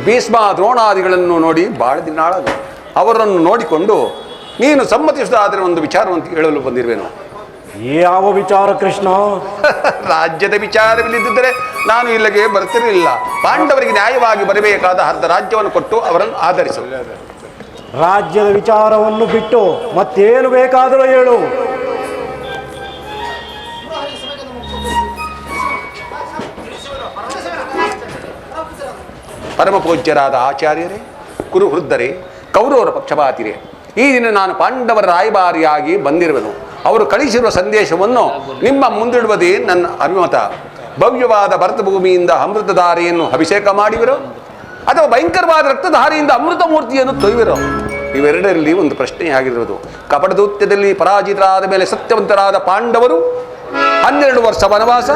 ಭೀಷ್ಮ ದ್ರೋಣಾದಿಗಳನ್ನು ನೋಡಿ ಬಹಳ ದಿನಾಳದು. ಅವರನ್ನು ನೋಡಿಕೊಂಡು ನೀನು ಸಮ್ಮತಿಸಿದಾದರೆ ಒಂದು ವಿಚಾರವನ್ನು ಹೇಳಲು ಬಂದಿರುವೆನು. ಯಾವ ವಿಚಾರ ಕೃಷ್ಣ? ರಾಜ್ಯದ ವಿಚಾರವಿಲ್ಲದಿದ್ದರೆ ನಾನು ಇಲ್ಲಿಗೆ ಬರ್ತಿರಲಿಲ್ಲ. ಪಾಂಡವರಿಗೆ ನ್ಯಾಯವಾಗಿ ಬರಬೇಕಾದ ಅರ್ಧ ರಾಜ್ಯವನ್ನು ಕೊಟ್ಟು ಅವರನ್ನು ಆಧರಿಸು. ರಾಜ್ಯದ ವಿಚಾರವನ್ನು ಬಿಟ್ಟು ಮತ್ತೇನು ಬೇಕಾದರೂ ಹೇಳು. ಪರಮ ಪೂಜ್ಯರಾದ ಆಚಾರ್ಯರೇ, ಕುರುವೃದ್ಧರೇ, ಕೌರವರ ಪಕ್ಷಪಾತಿರೇ, ಈ ದಿನ ನಾನು ಪಾಂಡವರ ರಾಯಭಾರಿಯಾಗಿ ಬಂದಿರುವೆನು. ಅವರು ಕಳಿಸಿರುವ ಸಂದೇಶವನ್ನು ನಿಮ್ಮ ಮುಂದಿಡುವುದೇ ನನ್ನ ಅಭಿಮತ. ಭವ್ಯವಾದ ಭರತಭೂಮಿಯಿಂದ ಅಮೃತಧಾರೆಯನ್ನು ಅಭಿಷೇಕ ಮಾಡಿವಿರೋ ಅಥವಾ ಭಯಂಕರವಾದ ರಕ್ತಧಾರೆಯಿಂದ ಅಮೃತ ಮೂರ್ತಿಯನ್ನು ತೊಯ್ವಿರೋ? ಇವೆರಡರಲ್ಲಿ ಒಂದು ಪ್ರಶ್ನೆಯಾಗಿರುವುದು. ಕಪಟದೂತ್ಯದಲ್ಲಿ ಪರಾಜಿತರಾದ ಮೇಲೆ ಸತ್ಯವಂತರಾದ ಪಾಂಡವರು 12 ವರ್ಷ ವನವಾಸ,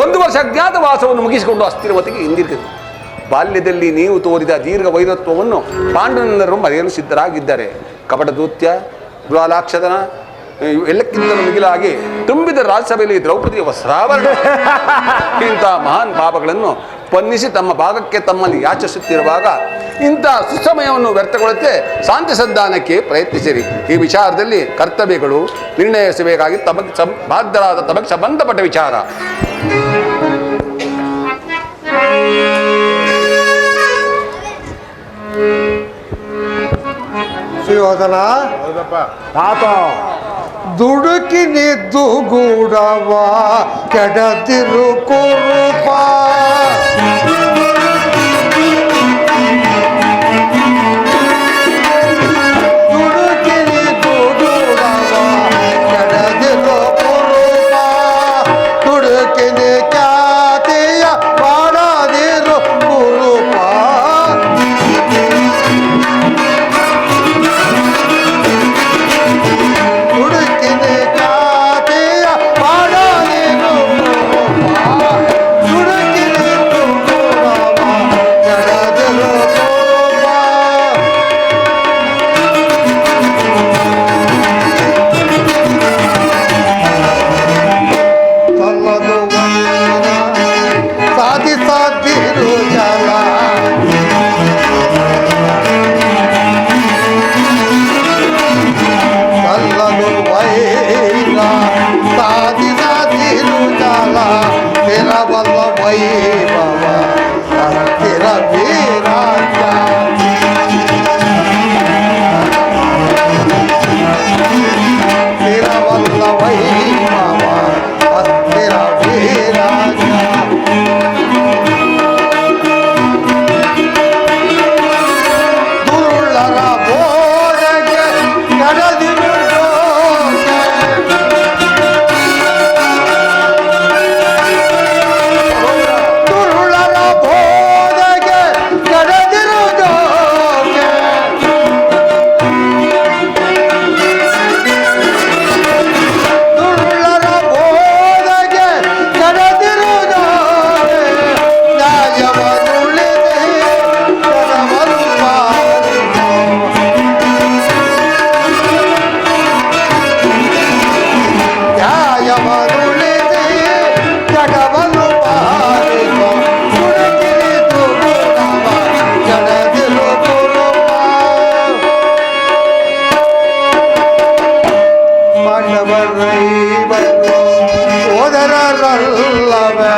1 ವರ್ಷ ಅಜ್ಞಾತವಾಸವನ್ನು ಮುಗಿಸಿಕೊಂಡು ಅಸ್ಥಿರವತಿಗೆ ಹಿಂದಿರುಗಿದರು. ಬಾಲ್ಯದಲ್ಲಿ ನೀವು ತೋರಿದ ದೀರ್ಘ ವೈರತ್ವವನ್ನು ಪಾಂಡವನರು ಮರೆಯಲು ಸಿದ್ಧರಾಗಿದ್ದಾರೆ. ಕಪಟದೂತ್ಯ, ಜ್ವಾಲಾಕ್ಷದನ ಎಲ್ಲಕ್ಕಿಂತಲೂ ಮಿಗಿಲಾಗಿ ತುಂಬಿದ ಹೇಳಿದ ರಾಜ್ಯಸಭೆಯಲ್ಲಿ ದ್ರೌಪದಿಯ ವಸ್ತ್ರಾಭರಣ ಇಂಥ ಮಹಾನ್ ಪಾಪಗಳನ್ನು ಪನ್ನಿಸಿ ತಮ್ಮ ಭಾಗಕ್ಕೆ ತಮ್ಮಲ್ಲಿ ಯಾಚಿಸುತ್ತಿರುವಾಗ ಇಂಥ ಸುಸಮಯವನ್ನು ವ್ಯರ್ಥಗೊಳ್ಳುತ್ತೆ ಶಾಂತಿ ಸಂಧಾನಕ್ಕೆ ಪ್ರಯತ್ನಿಸಿರಿ. ಈ ವಿಚಾರದಲ್ಲಿ ಕರ್ತವ್ಯಗಳು ನಿರ್ಣಯಿಸಬೇಕಾಗಿ ಬಾಧ್ಯರಾದ ತಮಗೆ ಸಂಬಂಧಪಟ್ಟ ವಿಚಾರ. ಸುಯೋಧನ, ತಾತ ದುಡುಕಿ ನಿದ್ದು ಗೂಡವ ಕೆಡದಿರು ಕುರುಪ ದುಡುಕಿ ನಿದ್ದು ಗೂಡವ ಕೆಡದಿರು ಕುರುಪ ದುಡುಕಿನಿ ಖ್ಯಾತಿಯ ಮಾಡದಿರು ಕುರುಪ ಹುಡುಕಿನಿ ಕಾತೆಯ ಮಾಡಲೇನು ಹುಡುಕಿನಿ ಜಡದಿರು ಸಲ್ಲದು ಸಾಧಿಸದಿರು ಜಲ ಸಲ್ಲದು ವೈರ ಸಾಧಿಸದಿರು ಜಲ ಸ್ಥಿರವಲ್ಲ ವೈಭವ ಅಸ್ಥಿರ ವೀರಾಜ್ಯ ಸ್ಥಿರವಲ್ಲ ವೈಭವ ಅಸ್ಥಿರ ವೀರಾಜ್ಯ ದುರುಳರ ಬೋಧಗೆ ನಡೆದಿರು ದುರುಳರ ಬೋಧಗೆ ನಡೆದಿರು ದುರುಳರ ಬೋಧಗೆ ನಡೆದಿರು ನ್ಯಾಯವನ್ನುಳಿದೆ ಜನವನ್ನು ಪಾಲಿಸೋ ನ್ಯಾಯವನ್ನುಳಿದೆ ಜಗವನ್ನು ಪಾಲಿಸೋ ಹುಡುಕಿರಿದು ಗುಣವ ಜನದಿರು ಗುರುಪ ಪಾಂಡವರೈವರು ಸೋದರರಲ್ಲವೇ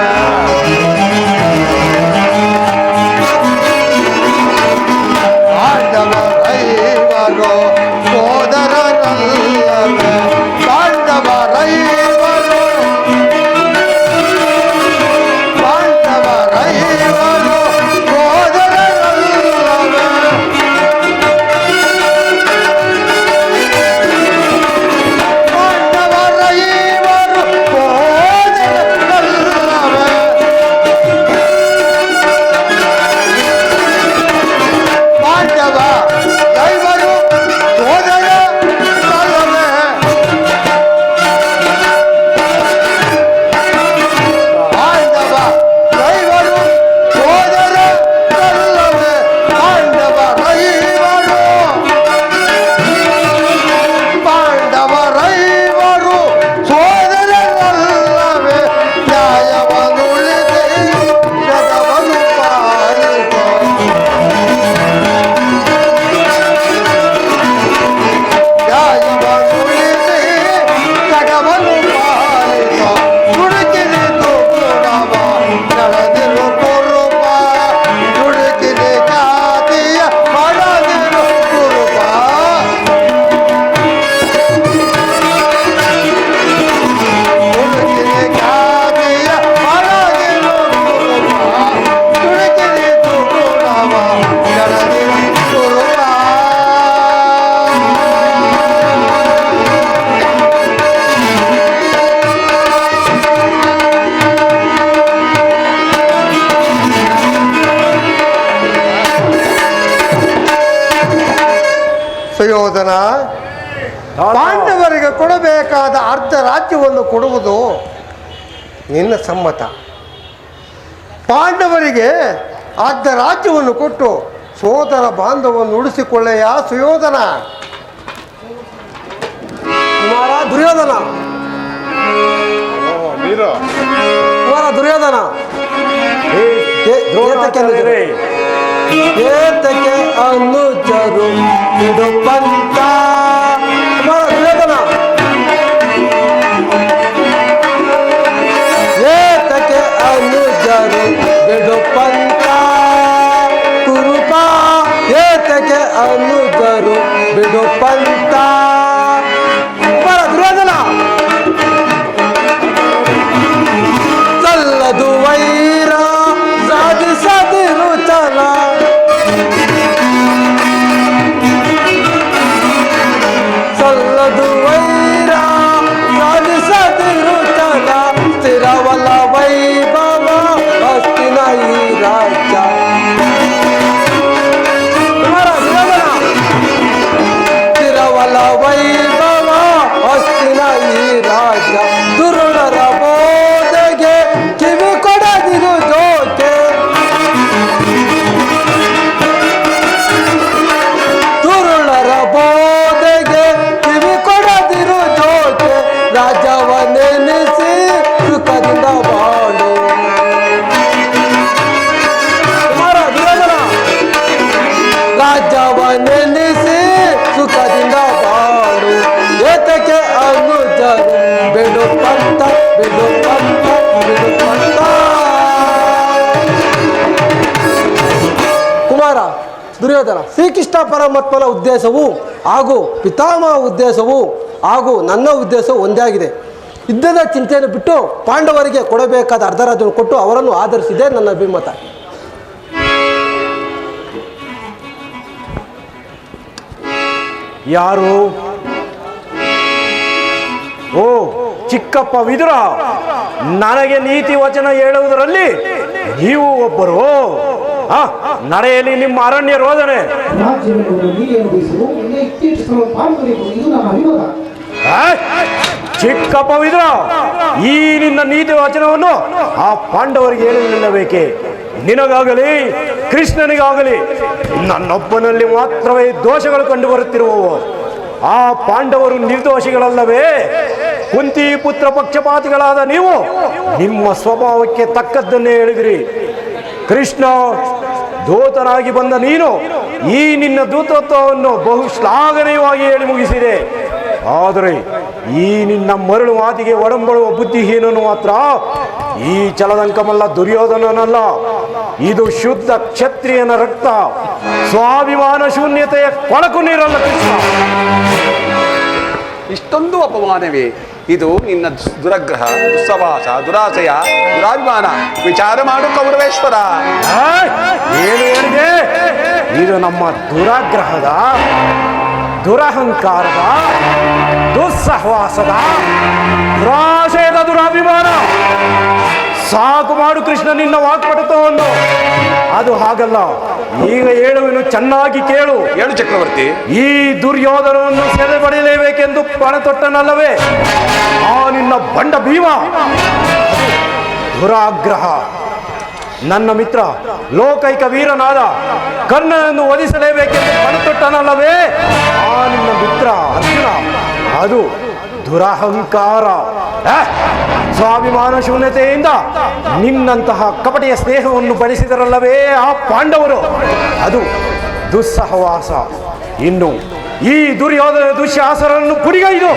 ಪಾಂಡವರೈವರು ಸೋದರರಲ್ಲವೇ ಪಾಂಡವರೈವರು ಪಾಂಡವರೈವರು ಸೋದರರಲ್ಲವೇ ಪಾಂಡವರೈವರು ಸೋದರರಲ್ಲವೇ ಪಾಂಡವ ದೈವರು ಸೋದರ ಸಲ್ಲವೇ ಪಾಂಡವ ದೈವರು ಸೋದರ ಸಲ್ಲವೇ ಪಾಂಡವರೈವರು ಸೋದರರಲ್ಲವೇ ನ್ಯಾಯವನ್ನುಳಿದೆ ಜಗವನ್ನು ಪಾಲಿಸೋ ನ್ಯಾಯವನ್ನುಳಿದೆ ಜಗವನ್ನು ಪಾಲಿಸೋ ಹುಡುಕಿನಿದು ಗುಣವ ನಡೆದಿರು ಕುರುಪ ಹುಡುಕಿನಿ ಖ್ಯಾತಿಯ ಮಾಡದಿರು ಕುರುಪ ಹುಡುಕಿನಿ ಖ್ಯಾತಿಯ ಮಾಡದಿರು ಕುರುಪ ಹುಡುಕಿನಿದು ಗುಣವ ನಡೆದಿರು ಕುರುಪ ಸುಯೋಧನ, ಪಾಂಡವರಿಗೆ ಕೊಡಬೇಕಾದ ಅರ್ಧ ರಾಜ್ಯವನ್ನು ಕೊಡುವುದು ನಿನ್ನ ಸಮ್ಮತ. ಪಾಂಡವರಿಗೆ ಅರ್ಧ ರಾಜ್ಯವನ್ನು ಕೊಟ್ಟು ಸೋದರ ಬಾಂಧವನ್ನು ಉಳಿಸಿಕೊಳ್ಳೆಯ ಸುಯೋಧನ. ಕುಮಾರ ದುರ್ಯೋಧನ, ಎನ್ನುತ್ತೀರಾ? ಕುಮಾರ ದುರ್ಯೋಧನ ದ್ರೋಣಾಚಾರ್ಯರೇ, ಏತಕ್ಕೆ ಅನುಜರು ಬಿಡುಪಂತ. ಕುಮಾರ ದುರ್ಯೋಧನ ಏತಕ್ಕೆ ಅನುಜರು ಬಿಡುಪಂತ. ಕುರುಪ ಏತಕ್ಕೆ ಅನುಜರು ಬಿಡುಪಂತ. ಕುಮಾರ ದುರ್ಯೋಧನ ಸಲ್ಲದು ವೈರ ಸಾಧಿಸದಿರು ಚಲ. ಸಲ್ಲದು ವೈರ ಸಾಧಿಸದಿರು ಚಲ. ಸ್ಥಿರವಲ್ಲ ವೈಭವ ಅಸ್ತಿನ ಈ ರಾಜ್ಯ. ಸ್ಥಿರವಲ್ಲ ವೈಭವ ಅಸ್ತಿನ ಈ ರಾಜ್ಯ. ದುರುಳರ ಬೋಧೆಗೆ ಕಿವಿ ಕೊಡದಿರು ಜೋಕೆ. ದುರುಳರ ಬೋಧೆಗೆ ಕಿವಿ ಕೊಡದಿರು ಜೋಕೆ. ರಾಜವನ್ನೆನಿಸಿ ಸುಖದಿಂದ ಬಾಳು. ರಾಜವನ್ನೆನಿಸಿ ಸುಖದಿಂದ ಬಾಳು. ಏತಕ್ಕೆ ಅನುಜರು ಬಿಡು ಪಂಥ ಬಿಡು ಪಂಥ ಬಿಡು ಪಂಥ. ಕುಮಾರ ದುರ್ಯೋಧನ, ಶ್ರೀಕೃಷ್ಣ ಪರಮಾತ್ಮನ ಉದ್ದೇಶವು ಹಾಗೂ ಪಿತಾಮಹ ಉದ್ದೇಶವು ಹಾಗೂ ನನ್ನ ಉದ್ದೇಶವು ಒಂದೇ ಆಗಿದೆ. ಯುದ್ಧದ ಚಿಂತೆಯನ್ನು ಬಿಟ್ಟು ಪಾಂಡವರಿಗೆ ಕೊಡಬೇಕಾದ ಅರ್ಧರಾಜ್ಯವನ್ನು ಕೊಟ್ಟು ಅವರನ್ನು ಆಧರಿಸಿದೆ ನನ್ನ ಅಭಿಮತ. ಯಾರು? ಓ ಚಿಕ್ಕಪ್ಪ ವಿದುರ, ನನಗೆ ನೀತಿ ವಚನ ಹೇಳುವುದರಲ್ಲಿ ನೀವು ಒಬ್ಬರು. ನಡೆಯಲಿ ನಿಮ್ಮ ಅರಣ್ಯ ರೋದನೆ. ಚಿಕ್ಕಪ್ಪ ವಿದುರ, ಈ ನಿನ್ನ ನೀತಿ ವಚನವನ್ನು ಆ ಪಾಂಡವರಿಗೆ ಹೇಳಲಿಲ್ಲಬೇಕೆ? ನಿನಗಾಗಲಿ ಕೃಷ್ಣನಿಗಾಗಲಿ ನನ್ನೊಬ್ಬನಲ್ಲಿ ಮಾತ್ರವೇ ದೋಷಗಳು ಕಂಡು ಬರುತ್ತಿರುವವು. ಆ ಪಾಂಡವರು ನಿರ್ದೋಷಿಗಳಲ್ಲವೇ? ಕುಂತಿ ಪುತ್ರ ಪಕ್ಷಪಾತಿಗಳಾದ ನೀವು ನಿಮ್ಮ ಸ್ವಭಾವಕ್ಕೆ ತಕ್ಕದ್ದನ್ನೇ ಹೇಳಿದಿರಿ. ಕೃಷ್ಣ ದೂತನಾಗಿ ಬಂದ ನೀನು ಈ ನಿನ್ನ ದೂತತ್ವವನ್ನು ಬಹು ಶ್ಲಾಘನೀಯವಾಗಿ ಹೇಳಿ ಮುಗಿಸಿದೆ. ಆದರೆ ಈ ನಿನ್ನ ಮರಳು ಮಾತಿಗೆ ಒಡಂಬಡುವ ಬುದ್ಧಿಹೀನನು ಮಾತ್ರ ಈ ಚಲದಂಕಮಲ್ಲ, ದುರ್ಯೋಧನನಲ್ಲ. ಇದು ಶುದ್ಧ ಕ್ಷತ್ರಿಯನ ರಕ್ತ. ಸ್ವಾಭಿಮಾನ ಶೂನ್ಯತೆಯ ಕೊಳಕು ನೀರಲ್ಲ ಕೃಷ್ಣ. ಇಷ್ಟೊಂದು ಅಪಮಾನವೇ? ಇದು ನಿನ್ನ ದುರಗ್ರಹ, ದುಸ್ಸವಾಸ, ದುರಾಸೆಯ, ದುರಾಭಿಮಾನ. ವಿಚಾರ ಮಾಡು ಕೌರವೇಶ್ವರ. ಏನು ಹೇಳಿದೆ? ಇದು ನಮ್ಮ ದುರಾಗ್ರಹದ, ದುರಹಂಕಾರದ, ದುಸ್ಸಹವಾಸದ, ದುರಾಶಯದ ದುರಾಭಿಮಾನ. ಸಾಕು ಮಾಡು ಕೃಷ್ಣ ನಿನ್ನ ವಾಕ್ಪಟುತ್ವವನ್ನು. ಅದು ಹಾಗಲ್ಲ, ಈಗ ಹೇಳುವೆನು, ಚೆನ್ನಾಗಿ ಕೇಳು. ಹೇಳು ಚಕ್ರವರ್ತಿ. ಈ ದುರ್ಯೋಧನವನ್ನು ಸೆರೆ ಪಡೆಯಲೇಬೇಕೆಂದು ಪಣ ತೊಟ್ಟನಲ್ಲವೇ ಆ ನಿನ್ನ ಬಂಡ ಭೀಮ? ದುರಾಗ್ರಹ. ನನ್ನ ಮಿತ್ರ ಲೋಕೈಕ ವೀರನಾದ ಕರ್ಣನನ್ನು ವಧಿಸಲೇಬೇಕೆಂದು ಪಣ ತೊಟ್ಟನಲ್ಲವೇ ಆ ನಿನ್ನ ಮಿತ್ರ ಅರ್ಜುನ? ಅದು ದುರಹಂಕಾರ. ಸ್ವಾಭಿಮಾನ ಶೂನ್ಯತೆಯಿಂದ ನಿನ್ನಂತಹ ಕಪಟಿಯ ಸ್ನೇಹವನ್ನು ಬಳಸಿದರಲ್ಲವೇ ಆ ಪಾಂಡವರು? ಅದು ದುಸ್ಸಹವಾಸ. ಇನ್ನು ಈ ದುರ್ಯೋಧನ ದುಶ್ಯಾಸರನ್ನು ಪುಡಿಗೈದು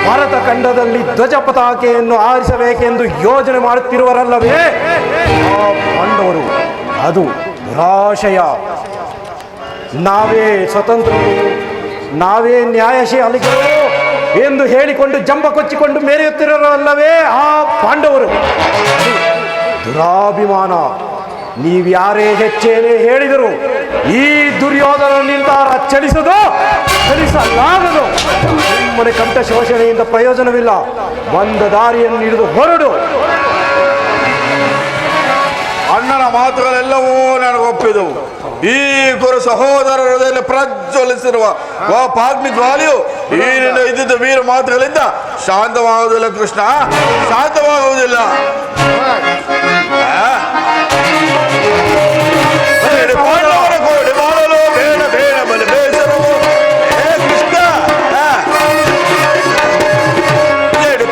ಭಾರತ ಖಂಡದಲ್ಲಿ ಧ್ವಜ ಪತಾಕೆಯನ್ನು ಆರಿಸಬೇಕೆಂದು ಯೋಜನೆ ಮಾಡುತ್ತಿರುವರಲ್ಲವೇ ಆ ಪಾಂಡವರು? ಅದು ದುರಾಶಯ. ನಾವೇ ಸ್ವತಂತ್ರರು, ನಾವೇ ನ್ಯಾಯಶಾಲಿಗಳು ಎಂದು ಹೇಳಿಕೊಂಡು ಜಂಬ ಕೊಚ್ಚಿಕೊಂಡು ಮೆರೆಯುತ್ತಿರಲ್ಲವೇ ಆ ಪಾಂಡವರು? ದುರಾಭಿಮಾನ. ನೀವ್ಯಾರೇ ಹೆಚ್ಚೇನೇ ಹೇಳಿದರು ಈ ದುರ್ಯೋಧನ ನಿರ್ಧಾರ ಚಲಿಸಲಾಗದು. ನಿಮ್ಮನೆ ಕಂಠ ಶೋಷಣೆಯಿಂದ ಪ್ರಯೋಜನವಿಲ್ಲ. ಬಂದ ದಾರಿಯನ್ನು ಹಿಡಿದು ಹೊರಡು. ಅಣ್ಣನ ಮಾತುಗಳೆಲ್ಲವೂ ನನಗೊಪ್ಪಿದವು. ಈ ಗುರು ಸಹೋದರರಲ್ಲಿ ಪ್ರಜ್ವಲಿಸಿರುವ ಪಾಗ್ನಿ ಜ್ವಾಲೆಯು ಈ ನಿನ್ನ ಇದ್ದಿದ್ದ ವೀರ ಮಾತುಗಳಿಂದ ಶಾಂತವಾಗುವುದಿಲ್ಲ ಕೃಷ್ಣ, ಶಾಂತವಾಗುವುದಿಲ್ಲ. ಪಾಂಡವರ ಕೋಡಿ ಮಾಡಲು ಬೇಡ ಬೇಡ ಬಲಿ ಬೇಸರು. ಹೇ ಕೃಷ್ಣ,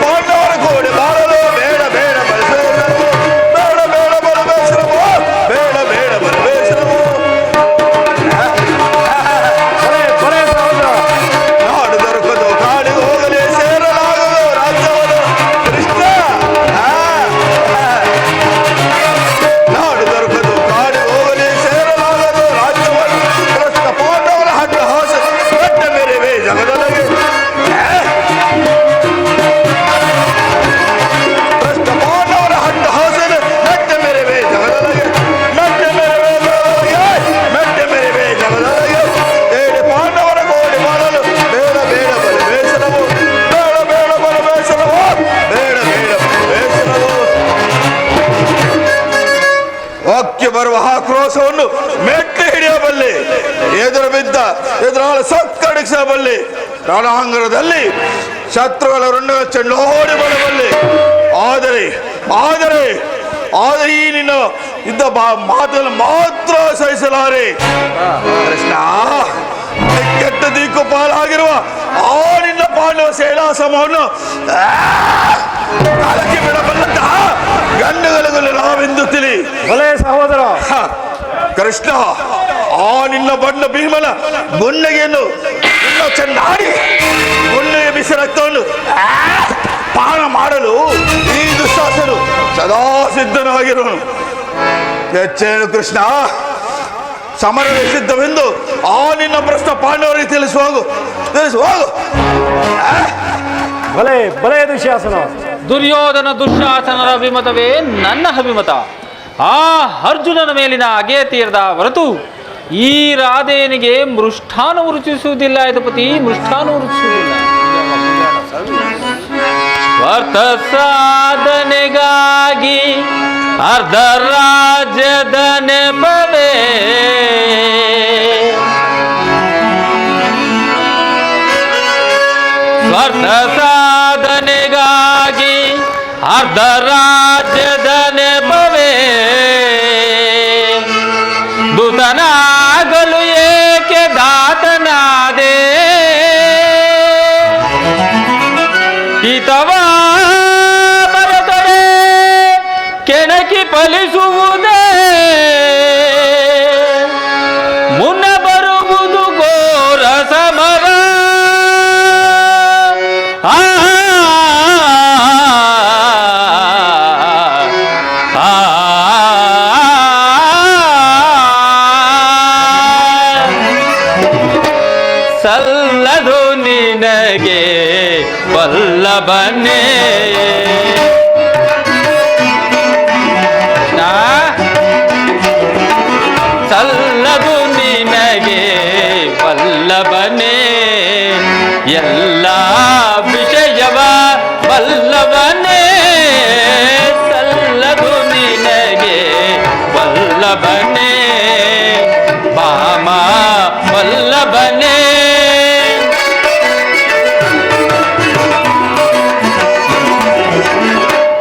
ಪಾಂಡವರ ಕೋಡಿ ಮಾಡಲು ಬೇಡ ಆಕಾಶವನ್ನು ಮೆಟ್ಟಿ ಹಿಡಿಯಬಲ್ಲೆ, ಎದುರು ಬಿದ್ದ ಎದುರಾಳ ಸಕ್ಕಡಿಸಬಲ್ಲೆ, ರಣಾಂಗಣದಲ್ಲಿ ಶತ್ರುಗಳ ರುಂಡ ಚೆಂಡು ಓಡಿ ಬರಬಲ್ಲೆ. ಆದರೆ ಆದರೆ ಆದರೆ ಈ ನಿನ್ನ ಯುದ್ಧ ಮಾತನ್ನು ಮಾತ್ರ ಸಹಿಸಲಾರೆ ಕೃಷ್ಣ. ಕೆಟ್ಟ ದಿಕ್ಕು ಪಾಲಾಗಿರುವ ಆ ನಿನ್ನ ಪಾಂಡವ ಸೇನಾ ಸಮವನ್ನು ಕಾಲಕ್ಕೆ ಬಿಡಬಲ್ಲಂತಹ ಗಂಡುಗಳಿಗೂ ನಾವೆಂದು ತಿಳಿ. ಭಲೇ ಸಹೋದರ. ಕೃಷ್ಣ, ಆ ನಿನ್ನ ಬಣ್ಣ ಭೀಮನ ಗುಂಡಿಗೆಯನ್ನು ಚೆನ್ನಾಡಿ ಗುಂಡಿಗೆ ಬಿಸಿ ರಕ್ತವನ್ನು ಪಾನ ಮಾಡಲು ಈ ದುಶ್ಯಾಸನು ಸದಾ ಸಿದ್ಧನಾಗಿರುವನು. ಹೆಚ್ಚೇನು ಕೃಷ್ಣ, ಸಮರವೇ ಸಿದ್ಧವೆಂದು ಆ ನಿನ್ನ ಪ್ರಶ್ನ ಪಾಂಡವರಿಗೆ ತಿಳಿಸುವಾಗ ಭಲೇ ಭಲೇ ದುಶ್ಯಾಸನ. ದುರ್ಯೋಧನ ದುಶ್ಯಾಸನರ ಅಭಿಮತವೇ ನನ್ನ ಅಭಿಮತ. ಆ ಅರ್ಜುನನ ಮೇಲಿನ ಅಗೆ ತೀರದ ಹೊರತು ಈ ರಾಧೇನಿಗೆ ಮೃಷ್ಟಾನ ರುಚಿಸುವುದಿಲ್ಲ. ಯದುಪತಿ, ಮೃಷ್ಟಾನ ರುಚಿಸುವುದಿಲ್ಲ. ಸ್ವಾರ್ಥ ಸಾಧನೆಗಾಗಿ ಅರ್ಧ ರಾಜ್ಯದ ನೆಪವೇ ಸ್ವಾರ್ಥ ಸಾಧನೆಗಾಗಿ ಅರ್ಧ ರಾಜ್ಯದ ನೆಪವೇ ದೂತನಾಗಲು ಏಕೆ ದಾತನಾದೆ ಹಿತವಾ ಬರತಡೆ ಕೆಣಕಿ ಫಲಿಸುವುದೇ ಮುನ್ನ ಬರುವುದು ಘೋರ ಸಮರ. ಸಲ್ಲದು ನಿನಗೆ ವಲ್ಲಭನೇ ಸಲ್ಲದು ನಿನಗೆ ವಲ್ಲಭನೇ ಎಲ್ಲ ವಿಷಯವ ವಲ್ಲಭನೇ ಸಲ್ಲದು ನಿನಗೆ ವಲ್ಲಭನೇ ಬಾಮ ವಲ್ಲಭನೇ.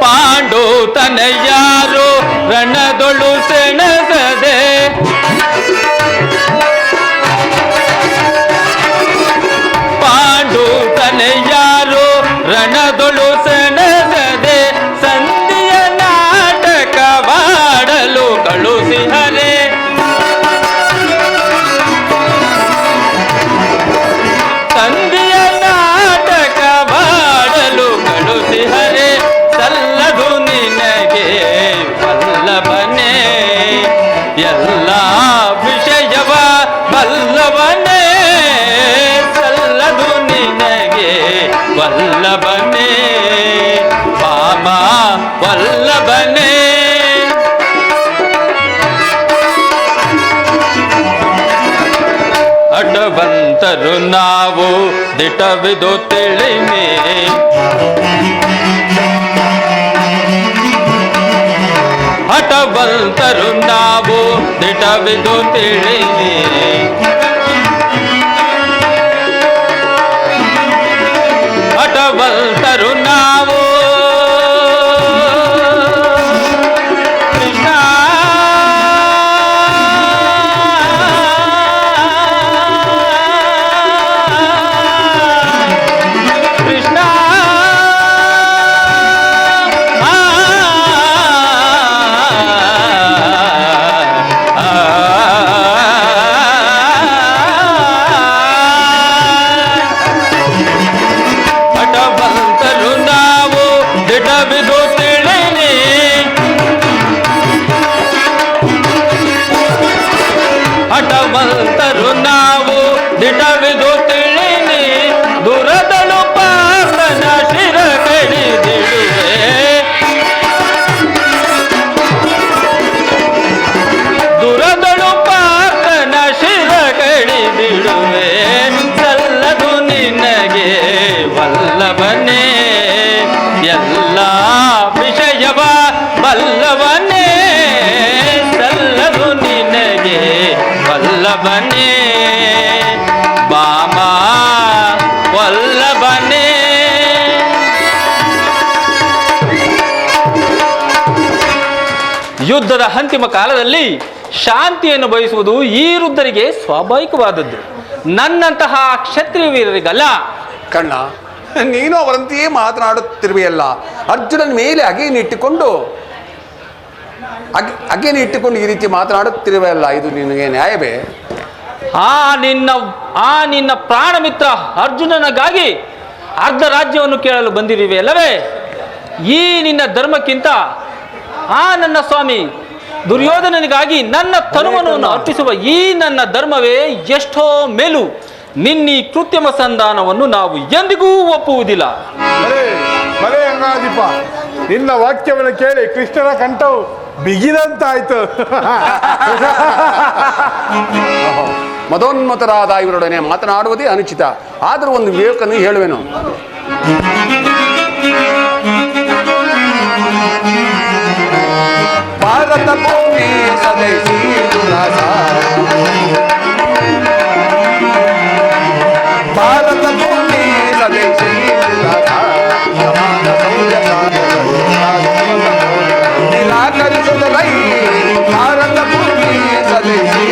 ಪಾಂಡು ತನಯಾರು ರಣದೊಳು ಸೆಣಸದೆ ಪಾಂಡು ತನಯಾರು ರಣದೊಳು ಸೆಣಸದೆ ಸಂಧಿಯ ನಾಟಕವಾಡಲು ಕಳುಹಿಸಿಹರೆ ಸಂಧಿಯ ನಾಟಕವಾಡಲು ಕಳುಹಿಸಿಹರೆ ಸಲ್ಲದು ನಿನಗೆ ವಲ್ಲಭನೇ ಎಲ್ಲ ವಿಷಯವ ವಲ್ಲಭನೇ ಸಲ್ಲದು ನಿನಗೆ ವಲ್ಲಭನೇ ಪಾಮ ವಲ್ಲಭನೇ. ಅಟವಂತರು ನಾವು ದಿಟವಿದು ತಿಳಿಮೆ ಹಠವಂತರು ನಾವು ದಿಟವಿದು ತಿಳಿಮೆ ಹಠವಂತರು ನಾವು ಕೃಷ್ಣ ಕೃಷ್ಣ ಹಠವಂತರು ನಾವು ದಿಟವಿದು ತಿಳಿನಿ ಹಠವಂತರು ನಾವು ದಿಟವಿದು ತಿಳಿನಿ ದುರದಳು ಪಾರ್ಥನ ಶಿರ ಕಡಿದಿಡುವೆ ದುರದಳು ಪಾರ್ಥನ ಶಿರ ಕಡಿದಿಡುವೆ ಸಲ್ಲದು ನಿನಗೆ ವಲ್ಲಭನೇ ಎಲ್ಲ ವಲ್ಲಭನೇ ಬಾಮ ವಲ್ಲಭನೇ. ಯುದ್ಧದ ಅಂತಿಮ ಕಾಲದಲ್ಲಿ ಶಾಂತಿಯನ್ನು ಬಯಸುವುದು ಈ ವೃದ್ಧರಿಗೆ ಸ್ವಾಭಾವಿಕವಾದದ್ದು, ನನ್ನಂತಹ ಕ್ಷತ್ರಿಯ ವೀರರಿಗಲ್ಲ. ಕಣ್ಣ, ನೀನು ಅವರಂತೆಯೇ ಮಾತನಾಡುತ್ತಿರುವೆಯಲ್ಲ. ಅರ್ಜುನನ ಮೇಲೆ ಅಗೇನಿಟ್ಟುಕೊಂಡು ಈ ರೀತಿ ಮಾತನಾಡುತ್ತಿರುವೆಯಲ್ಲ, ಇದು ನಿನಗೆ ನ್ಯಾಯವೇ? ನಿನ್ನ ಪ್ರಾಣ ಮಿತ್ರ ಅರ್ಜುನನಿಗಾಗಿ ಅರ್ಧ ರಾಜ್ಯವನ್ನು ಕೇಳಲು ಬಂದಿರುವೆ ಅಲ್ಲವೇ? ಈ ನಿನ್ನ ಧರ್ಮಕ್ಕಿಂತ ನನ್ನ ಸ್ವಾಮಿ ದುರ್ಯೋಧನನಿಗಾಗಿ ನನ್ನ ತನುವನ್ನು ಅರ್ಪಿಸುವ ಈ ನನ್ನ ಧರ್ಮವೇ ಎಷ್ಟೋ ಮೇಲು. ನಿನ್ನೀ ಕೃತ್ರಿಮ ಸಂಧಾನವನ್ನು ನಾವು ಎಂದಿಗೂ ಒಪ್ಪುವುದಿಲ್ಲ. ಬರೇ ಅಂಗಾದೀಪ, ನಿನ್ನ ವಾಕ್ಯವನ್ನು ಕೇಳಿ ಕೃಷ್ಣನ ಕಂಠವು ಬಿಗಿದಂತಾಯ್ತು. ಮದೋನ್ಮತರಾದ ಇವರೊಡನೆ ಮಾತನಾಡುವುದೇ ಅನುಚಿತ. ಆದರೂ ಒಂದು ವಿವೇಕನ್ನು ಹೇಳುವೆನು. ಭಾರತ ಭೂಮಿ ಸದೈಸಿ ಭಾರತ ಭೂಮಿ ಸದೈಸಿ ನಿರಾಕರಿಸದೈ ಭಾರತ ಭೂಮಿ ಸದೈಸಿ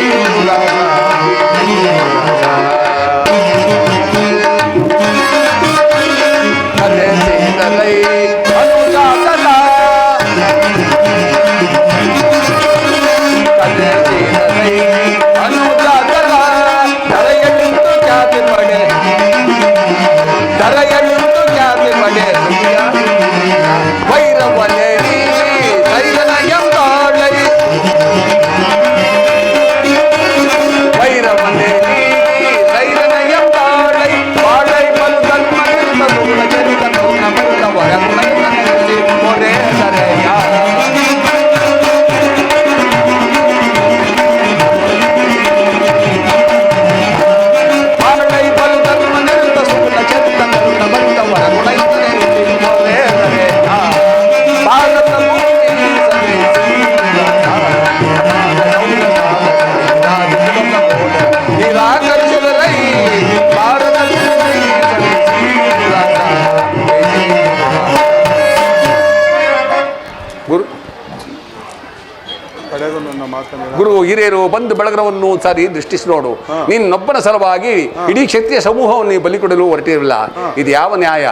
ಗುರು ಹಿರಿಯರು ಬಂದು ಬೆಳಗರವನ್ನು ಸಾರಿ ದೃಷ್ಟಿಸಿ ನೋಡು. ನಿನ್ನೊಬ್ಬನ ಸಲುವಾಗಿ ಇಡೀ ಕ್ಷತ್ರಿಯ ಸಮೂಹವನ್ನು ಬಲಿ ಕೊಡಲು ಹೊರಟಿರಲಿಲ್ಲ. ಇದು ಯಾವ ನ್ಯಾಯ?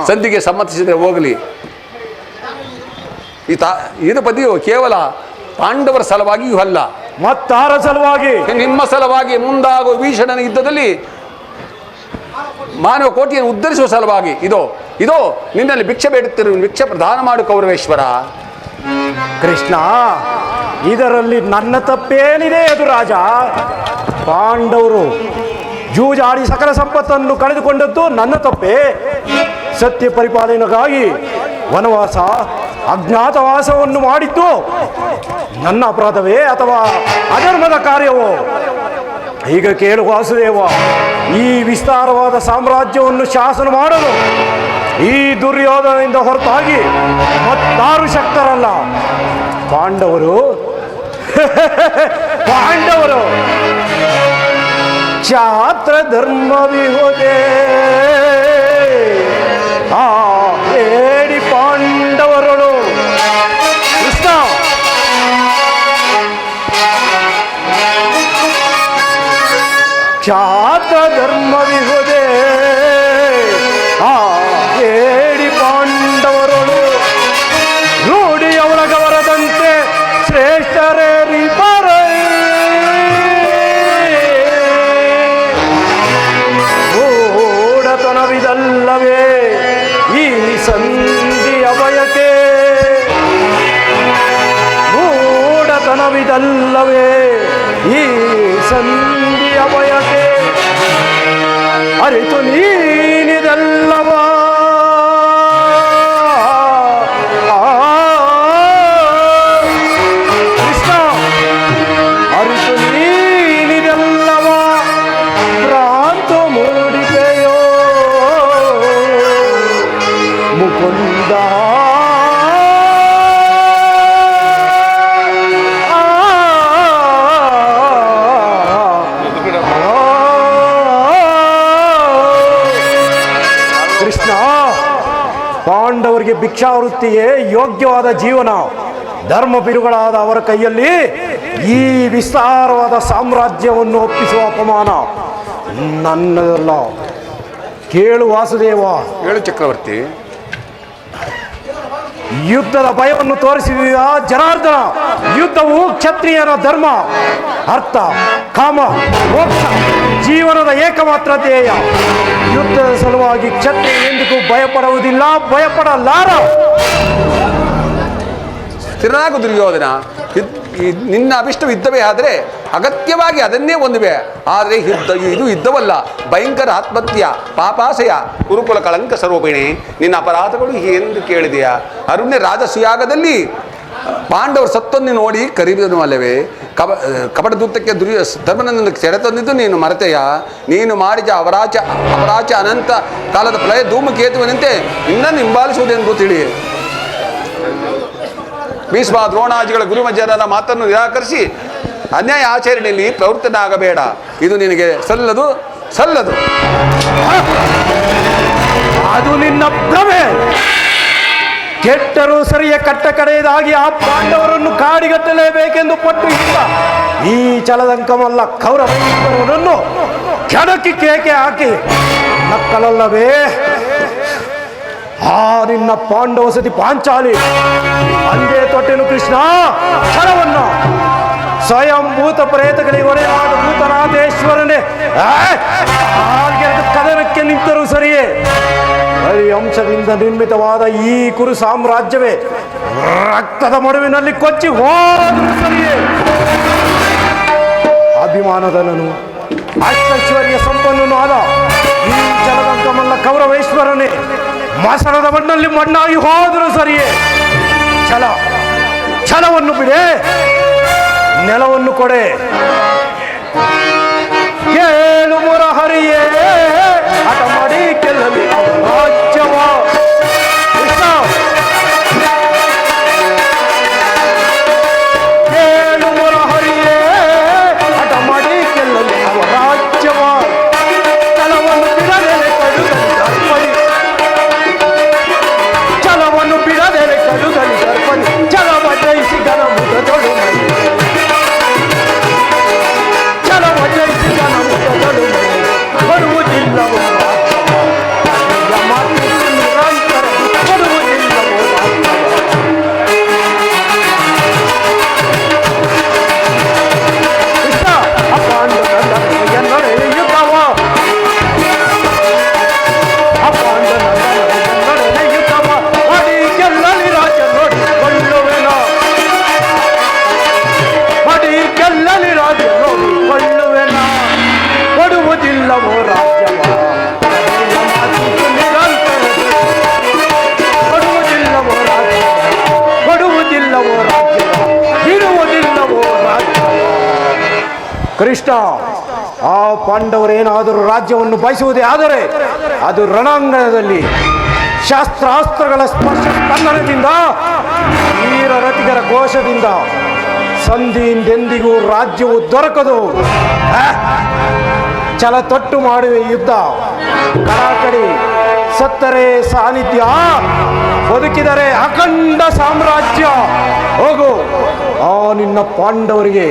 ಸಂಧಿಗೆ ಸಮ್ಮತಿಸಿದರೆ ಹೋಗಲಿ. ಇದು ಪದಿಯು ಕೇವಲ ಪಾಂಡವರ ಸಲುವಾಗಿಯೂ ಅಲ್ಲ, ಮತ್ತಾರ ಸಲುವಾಗಿ? ನಿಮ್ಮ ಸಲುವಾಗಿ ಮುಂದಾಗುವ ಭೀಷಣನ ಯುದ್ಧದಲ್ಲಿ ಮಾನವ ಕೋಟಿಯನ್ನು ಉದ್ಧರಿಸುವ ಸಲುವಾಗಿ. ಇದೋ ನಿನ್ನಲ್ಲಿ ಭಿಕ್ಷೆ ಬೇಡುತ್ತಿರುವ ಭಿಕ್ಷೆ ಪ್ರದಾನ ಮಾಡು ಕೌರವೇಶ್ವರ. ಕೃಷ್ಣ, ಇದರಲ್ಲಿ ನನ್ನ ತಪ್ಪೇನಿದೆ ಯದುರಾಜ? ಪಾಂಡವರು ಜೂಜಾಡಿ ಸಕಲ ಸಂಪತ್ತನ್ನು ಕಳೆದುಕೊಂಡದ್ದು ನನ್ನ ತಪ್ಪೇ. ಸತ್ಯ ಪರಿಪಾಲನೆಗಾಗಿ ವನವಾಸ ಅಜ್ಞಾತವಾಸವನ್ನು ಮಾಡಿದ್ದು ನನ್ನ ಅಪರಾಧವೇ ಅಥವಾ ಅಧರ್ಮದ ಕಾರ್ಯವೋ? ಈಗ ಕೇಳು ವಾಸುದೇವ, ಈ ವಿಸ್ತಾರವಾದ ಸಾಮ್ರಾಜ್ಯವನ್ನು ಶಾಸನ ಮಾಡಲು ಈ ದುರ್ಯೋಧನದಿಂದ ಹೊರತಾಗಿ ಮತ್ತಾರು ಶಕ್ತರಲ್ಲ. ಪಾಂಡವರು ಕ್ಷಾತ್ರ ಧರ್ಮವಿಹುದೇ ಹೇಳಿ ಪಾಂಡವರು ಕೃಷ್ಣ ಕ್ಷಾತ್ರ ಧರ್ಮವಿಹುದೇ ಹೇಳಿ ಪಾಂಡವರು ರೂಢಿಯವಳಗವರದಂತೆ ಶ್ರೇಷ್ಠರೇರಿ ಮೂಢತನವಿದಲ್ಲವೇ ಈ ಸಂಧಿಯ ಬಯಕೆ? ಮೂಢತನವಿದಲ್ಲವೇ ಈ ಸಂಧಿಯ ಬಯಕೆ? ಅರಿತು ನೀನಿದಲ್ಲವಾ? ಕೃಷ್ಣ, ಅರಿತು ನೀನಿದಲ್ಲವಾ? ಭ್ರಾಂತ ಮೂಡಿಕೆಯೋ ಮುಕುಂದ? ಪಾಂಡವರಿಗೆ ಭಿಕ್ಷಾವೃತ್ತಿಯೇ ಯೋಗ್ಯವಾದ ಜೀವನ. ಧರ್ಮ ಬಿರುಗಳಾದ ಅವರ ಕೈಯಲ್ಲಿ ಈ ವಿಸ್ತಾರವಾದ ಸಾಮ್ರಾಜ್ಯವನ್ನು ಒಪ್ಪಿಸುವ ಅಪಮಾನ ನನ್ನದಲ್ಲ. ಕೇಳು ವಾಸುದೇವ. ಹೇಳು ಚಕ್ರವರ್ತಿ. ಯುದ್ಧದ ಭಯವನ್ನು ತೋರಿಸಿದ ಜನಾರ್ದನ. ಯುದ್ಧವು ಕ್ಷತ್ರಿಯನ ಧರ್ಮ, ಅರ್ಥ, ಕಾಮ, ಮೋಕ್ಷ, ಜೀವನದ ಏಕಮಾತ್ರ ಧ್ಯೇಯ. ಯುದ್ಧದ ಸಲುವಾಗಿ ಕ್ಷತ್ರಿಯ ಎಂದಿಗೂ ಭಯಪಡುವುದಿಲ್ಲ, ಭಯಪಡಲಾರ. ಸ್ಥಿರನಾಗು ದುರ್ಯೋಧನ. ನಿನ್ನ ಅಭಿಷ್ಟ ಯುದ್ಧವೇ ಆದರೆ ಅಗತ್ಯವಾಗಿ ಅದನ್ನೇ ಹೊಂದುವೆ. ಆದರೆ ಇದು ಯುದ್ಧವಲ್ಲ, ಭಯಂಕರ ಆತ್ಮಹತ್ಯ, ಪಾಪಾಶಯ, ಕುರುಕುಲ ಕಳಂಕ ಸ್ವರೂಪಿಣಿ. ನಿನ್ನ ಅಪರಾಧಗಳು ಎಂದು ಕೇಳಿದೆಯಾ? ಅರುಣ್ಯ ರಾಜಸುಯಾಗದಲ್ಲಿ ಪಾಂಡವರು ಸತ್ತನ್ನು ನೋಡಿ ಕರೀದನು ಅಲ್ಲವೇ? ಕಪಟ ದೂತಕ್ಕೆ ಧರ್ಮನನ್ನು ಸೆರೆ ತಂದಿದ್ದು ನೀನು ಮರೆತೆಯ? ನೀನು ಮಾಡಿದ ಅಪರಾಚ ಅನಂತ ಕಾಲದ ಪ್ರಳಯ ಧೂಮಕೇತುವಿನಂತೆ ನಿನ್ನನ್ನು ಹಿಂಬಾಲಿಸುವುದೆಂದು ತಿಳಿ. ಭೀಷ್ಮ ದ್ರೋಣಾದಿಗಳ ಗುರುಮಜ್ಜನರ ಮಾತನ್ನು ನಿರಾಕರಿಸಿ ಅನ್ಯಾಯ ಆಚರಣೆಯಲ್ಲಿ ಪ್ರವೃತ್ತನಾಗಬೇಡ. ಇದು ನಿನಗೆ ಸಲ್ಲದು. ಅದು ನಿನ್ನ ಭ್ರಮೆ. ಕೆಟ್ಟರೂ ಸರಿಯ ಕಟ್ಟ ಕಡೆಯದಾಗಿ ಆ ಪಾಂಡವರನ್ನು ಕಾಡಿಗಟ್ಟಲೇಬೇಕೆಂದು ಪಟ್ಟು ಇಲ್ಲ. ಈ ಛಲದಂಕಮಲ್ಲ ಕೌರವರನ್ನು ಕೆಣಕಿ ಕೇಕೆ ಹಾಕಿ ನಕ್ಕಲಲ್ಲವೇ ಆ ನಿನ್ನ ಪಾಂಡವ ಸತಿ ಪಾಂಚಾಲಿ. ಅಂದೇ ತೊಟ್ಟೆನು ಕೃಷ್ಣ ಛಲವನ್ನ. ಸ್ವಯಂ ಭೂತ ಪ್ರೇತಗಳಿಗೆ ಒಡೆಯಾದ ಭೂತನಾಥೇಶ್ವರನೇ ಕದನಕ್ಕೆ ನಿಂತರೂ ಸರಿಯೇ. ಹರಿವಂಶದಿಂದ ನಿರ್ಮಿತವಾದ ಈ ಕುರು ಸಾಮ್ರಾಜ್ಯವೇ ರಕ್ತದ ಮಡುವಿನಲ್ಲಿ ಕೊಚ್ಚಿ ಹೋದರೂ ಸರಿಯೇ. ಅಭಿಮಾನದನನು ಅಷ್ಟೈಶ್ವರ್ಯ ಸಂಪನ್ನನು ಆದ ಈ ಜಲದಂಕಮಲ್ಲ ಕೌರವೇಶ್ವರನೇ ಮಸಣದ ಮಣ್ಣಲ್ಲಿ ಮಣ್ಣಾಗಿ ಹೋದರೂ ಸರಿಯೇ. ಛಲವನ್ನು ಬಿಡೆ, ನೆಲವನ್ನು ಕೊಡೆ. ಕೇಳು ಮುರಹರಿಯೇ ಹಠ ಮಾಡಿ ಕೆಲ್ಲಲಿ ರಾಜ್ಯವ. ಕೇಳು ಮುರಹರಿಯೇ ಹಠ ಮಾಡಿ ಕೆಲ್ಲಲಿ ಅವ ರಾಜ್ಯವ. ಛಲವನ್ನು ಬಿಡದೆ ಕಡುಗಲಿ ಛಲವನ್ನು ಬಿಡದೆ ಕಡುಗಲಿ ದರ್ಪಣಿ. ಛಲವ ಜಯಿಸಿ ಗಣ ಮುಖದೊಳು ಬರುವುದಿಲ್ಲವೋ ನಿರಂತರ ಬರುವುದಿಲ್ಲವೋ ಕೃಷ್ಣ ಅಪಾಂಡನ ಯುದ್ಧವ. ಅಪಾಂಡನ ಯುದ್ಧವ ಮಾಡಿ ಗೆಲ್ಲಲಿ ರಾಜ ನೋಡಿಕೊಳ್ಳುವೆನ. ಮಾಡಿ ಗೆಲ್ಲಲಿ ರಾಜ ನೋಡಿಕೊಳ್ಳುವೆನ. ಕೊಡುವುದಿಲ್ಲವೋ ರಾಜ್ಯವ ನಿರಂತರ. ಕೊಡುವುದಿಲ್ಲವೋ ರಾಜ್ಯ, ಕೊಡುವುದಿಲ್ಲವೋ ರಾಜ್ಯವ, ಇರುವುದಿಲ್ಲವೋ ರಾಜ್ಯವ. ಕೃಷ್ಣ, ಆ ಪಾಂಡವರೇನಾದರೂ ರಾಜ್ಯವನ್ನು ಬಯಸುವುದೇ ಆದರೆ ಅದು ರಣಾಂಗಣದಲ್ಲಿ ಶಾಸ್ತ್ರಾಸ್ತ್ರಗಳ ಸ್ಪರ್ಶ ಸ್ಪಂದನದಿಂದ, ವೀರರತಿಗರ ಘೋಷದಿಂದ. ಸಂಧಿಯಿಂದೆಂದಿಗೂ ರಾಜ್ಯವು ದೊರಕದು. ಛಲ ತೊಟ್ಟು ಮಾಡುವೆ ಯುದ್ಧ. ಕರಾಕಡಿ ಸತ್ತರೆ ಸಾನ್ನಿಧ್ಯ, ಬದುಕಿದರೆ ಅಖಂಡ ಸಾಮ್ರಾಜ್ಯ. ಹೋಗು, ಆ ನಿನ್ನ ಪಾಂಡವರಿಗೆ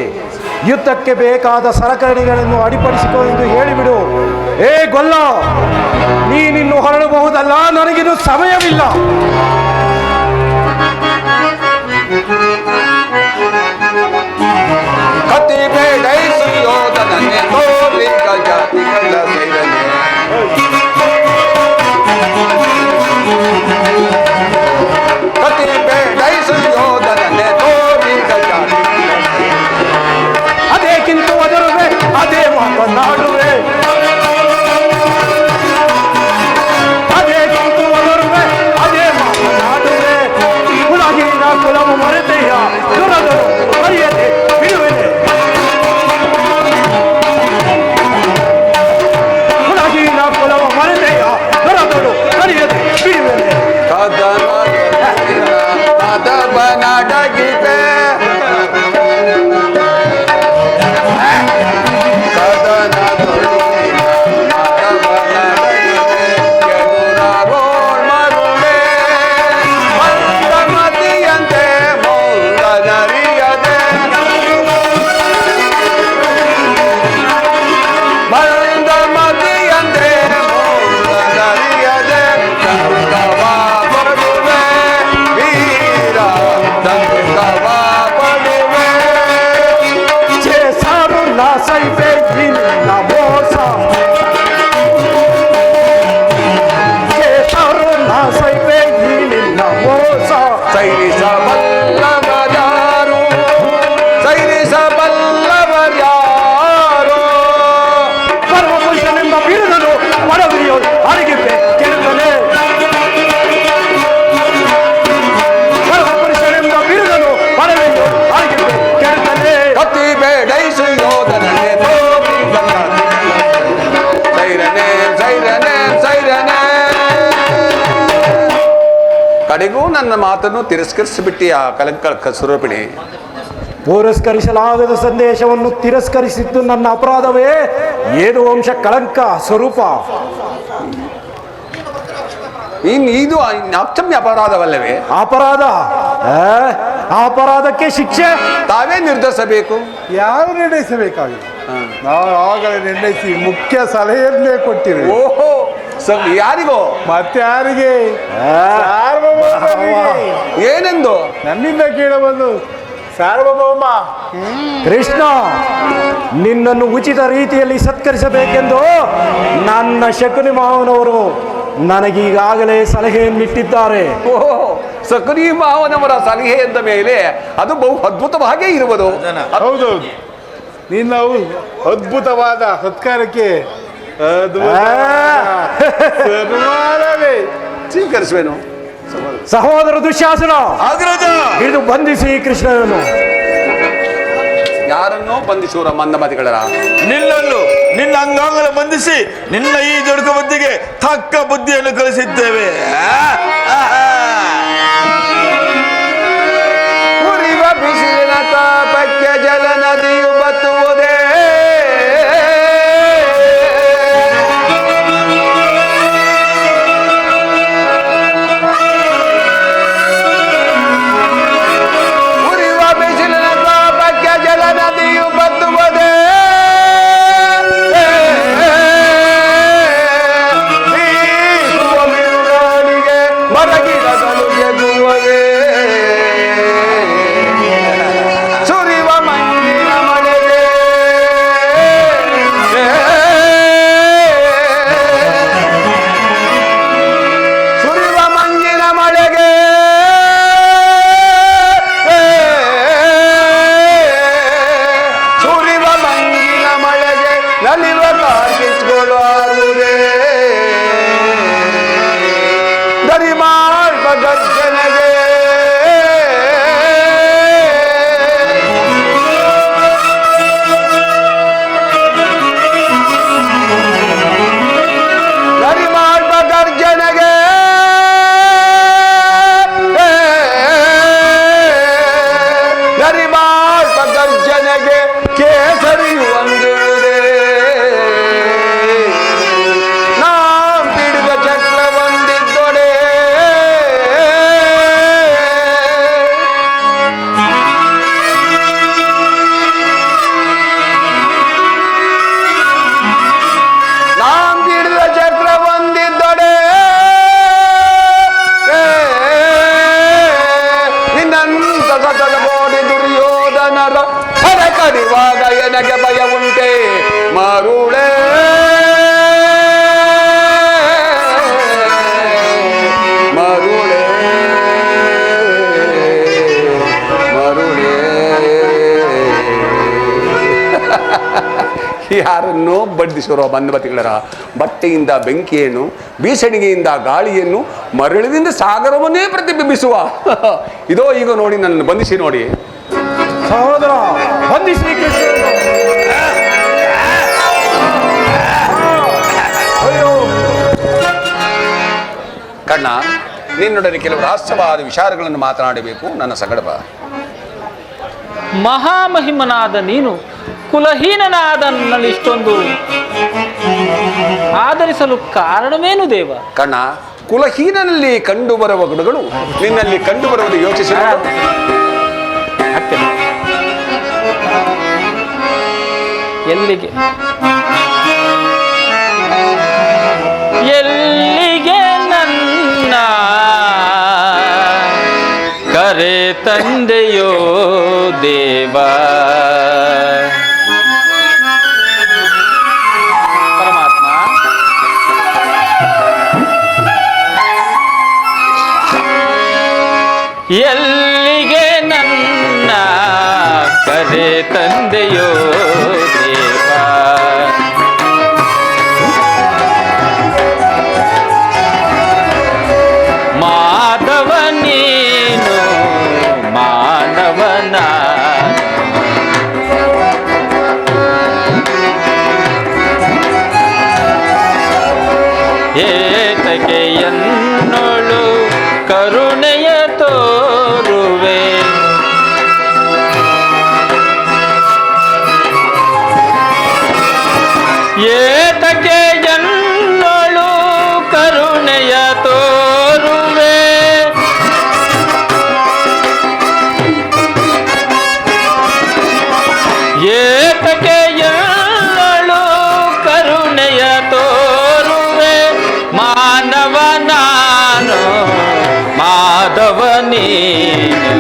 ಯುದ್ಧಕ್ಕೆ ಬೇಕಾದ ಸಲಕರಣೆಗಳನ್ನು ಅಡಿಪಡಿಸಿಕೊ ಎಂದು ಹೇಳಿಬಿಡು. ಏ ಗೊಲ್ಲ, ನೀನಿನ್ನು ಹೊರಡಬಹುದಲ್ಲ, ನನಗಿನ್ನು ಸಮಯವಿಲ್ಲ. ಕತಿ ಬೇಡೈಸು ಯೋಧನನ್ನೇ ತೋರಿ ಜಾತಿಗಳ ಸೈರನೆ. ಕತಿ ಬೇಡೈಸು ಯೋಧನನ್ನೇ ತೋರಿ ಜಾತಿ. ಅದೇಕ್ಕಿಂತ ಒದರುವೆ, ಅದೇ ಮಾತನಾಡುವೆ. ಅದೇಕ್ಕಿಂತ ಒದರುವೆ, ಅದೇ ಮಾತನಾಡುವೆ. ಕುಲಹೀನ ಕುಲವು ಮರೆತೆಯ ದುರದರು ಮರೆಯದೆ ಬಿಡುವೆ. ಕಡೆಗೂ ನನ್ನ ಮಾತನ್ನು ತಿರಸ್ಕರಿಸಿಬಿಟ್ಟಿಯ ಕಲಂಕ ಸ್ವರೂಪಿಣಿ. ಪುರಸ್ಕರಿಸಲಾಗದ ಸಂದೇಶವನ್ನು ತಿರಸ್ಕರಿಸಿದ್ದು ನನ್ನ ಅಪರಾಧವೇ? ಏನು ವಂಶ ಕಳಂಕ ಸ್ವರೂಪ? ಇದು ಅಕ್ಷಮ್ಯ ಅಪರಾಧವಲ್ಲವೇ? ಅಪರಾಧ, ಅಪರಾಧಕ್ಕೆ ಶಿಕ್ಷೆ ತಾವೇ ನಿರ್ಧರಿಸಬೇಕು. ಯಾರು ನಿರ್ಣಯಿಸಬೇಕಾಗಿದೆ? ನಾವು ಆವಾಗಲೇ ನಿರ್ಣಯಿಸಿ ಮುಖ್ಯ ಸಲಹೆಯನ್ನೇ ಕೊಟ್ಟಿರಿ. ಓಹೋ, ಯಾರಿಗೋ? ಮತ್ತೆ ಯಾರಿಗೆ? ಏನೆಂದು ನನ್ನಿಂದ ಕೇಳಬಂದು ಸಾರ್ವಭೌಮ. ಕೃಷ್ಣ, ನಿನ್ನನ್ನು ಉಚಿತ ರೀತಿಯಲ್ಲಿ ಸತ್ಕರಿಸಬೇಕೆಂದು ನನ್ನ ಶಕುನಿ ಮಾವನವರು ನನಗೀಗಾಗಲೇ ಸಲಹೆಯನ್ನಿಟ್ಟಿದ್ದಾರೆ. ಓಹೋ, ಸಕರಿ ಮಾವನವರ ಸಲಹೆ ಎಂದ ಮೇಲೆ ಅದು ಬಹು ಅದ್ಭುತವಾಗೇ ಇರುವುದು. ಹೌದೌದು, ನಿನ್ನ ಅದ್ಭುತವಾದ ಸತ್ಕಾರಕ್ಕೆ ಸ್ವೀಕರಿಸುವೆನು. ಸಹೋದರ ದುಶ್ಯಾಸನ, ಅಗ್ರಜ, ಹಿಡಿದು ಬಂಧಿಸಿ ಕೃಷ್ಣನನ್ನು. ಯಾರನ್ನೋ ಬಂಧಿಸುವರ ಮಂದಮತಿಗಳರ ನಿನ್ನ ಅಂಗಾಂಗಲ ಬಂಧಿಸಿ ನಿನ್ನ ಈ ಜೊಡುಕ ಬುದ್ಧಿಗೆ ತಕ್ಕ ಬುದ್ಧಿಯನ್ನು ಕಲಿಸಿದ್ದೇವೆ. ಉರಿವ ಬಿಸಿಲಿನ ತಾಪಕ್ಕೆ ಜಲ ನದಿಯು ಬತ್ತುವುದೇ. ಉರಿವ ಬಿಸಿಲಿನ ತಾಪಕ್ಕೆ ಜಲ ನದಿಯು ಬತ್ತುವುದೇ. ಬೀಸುವ ಬಿರುಗಾಳಿಗೆ ಮರಗಿಡಗಳು ಎಗುವುದೇ. ಸುರಿವ ಮಂಜಿನ ಮಳೆಗೆ ಸುರಿವ ಮಂಜಿನ ಮಳೆಗೆ ಸುರಿವ ಮಂಜಿನ ಮಳೆಗೆ ನಲಿವ ಕಾರ್ಗಿಸ್ಕೊಳ್ಳುವುದೇ. ದರಿಮಾಳ್ವ ಗರ್ಜನೆಗೆ ದರಿಮಾಳ್ವ ಗರ್ಜನೆಗೆ ದರಿಮಾಳ್ವ ಗರ್ಜನೆಗೆ ಕೇಸರಿಯು ಒಂದಿರುವುದೇ. ನಾಂ ಹಿಡಿದ ಚಕ್ರ ಒಂದಿದ್ದೊಡೆ ನಾಂ ಹಿಡಿದ ಚಕ್ರ ಒಂದಿದ್ದೊಡೆ ನಿನ್ನಂತ ಸತತ ಕೋಟಿ ದುರ್ಯೋಧನರ ಹೊರ ಕಡಿವಾಗ ಎನಗೆ ಭಯ ಉಂಟೆ ಮರುಳೆ. ಮರುಳೆ ಮರುಳೆ ಯಾರನ್ನೋ ಬಡ್ಡಿಸುವ ಬಂಧುಮತಿಗಳರ ಬಟ್ಟೆಯಿಂದ ಬೆಂಕಿಯನ್ನು, ಬೀಸಣಿಗೆಯಿಂದ ಗಾಳಿಯನ್ನು, ಮರಳಿನಿಂದ ಸಾಗರವನ್ನೇ ಪ್ರತಿಬಿಂಬಿಸುವ ಇದೋ ಈಗ ನೋಡಿ, ನನ್ನನ್ನು ಬಂಧಿಸಿ ನೋಡಿ. ಸಹೋದರ, ಬಂಧಿಸಿ ಕೃಷ್ಣನನ್ನು. ಅಯ್ಯೋ, ಕಣ್ಣ, ನಿನ್ನೊಡನೆ ಕೆಲವು ರಹಸ್ಯವಾದ ವಿಚಾರಗಳನ್ನು ಮಾತನಾಡಬೇಕು. ನನ್ನ ಸಂಗಡ ಬಾ. ಮಹಾಮಹಿಮನಾದ ನೀನು ಕುಲಹೀನನಾದ ನನ್ನಲ್ಲಿ ಇಷ್ಟೊಂದು ಆಧರಿಸಲು ಕಾರಣವೇನು ದೇವ? ಕಣ್ಣ, ಕುಲಹೀನನಲ್ಲಿ ಕಂಡು ಬರುವ ಗುಣಗಳು ನಿನ್ನಲ್ಲಿ ಕಂಡು ಬರುವುದು ಯೋಚಿಸಿ ನೋಡು. ಎಲ್ಲಿಗೆ ಎಲ್ಲಿಗೆ ನನ್ನ ಕರೆ ತಂದೆಯೋ ದೇವ? ಪರಮಾತ್ಮ, ಎಲ್ಲಿಗೆ ನನ್ನ ಕರೆ ತಂದೆಯೋ ದೇವ? ಮಾಧವ ನೀನು ಮಾನವನ ಏತಕ್ಕೆ ಎನ್ನೋಳು ಕರುಣೆಯ ತೋರುವೆ. ಏತಕ್ಕೆ ಎನ್ನಳು ಕರುಣೆಯ ತೋರುವೆ. ಏತಕ್ಕೆ ಎನ್ನಳು ಕರುಣೆಯ ತೋರುವೆ. ಮಾನವ ನಾನು ಮಾಧವ ನೀನು.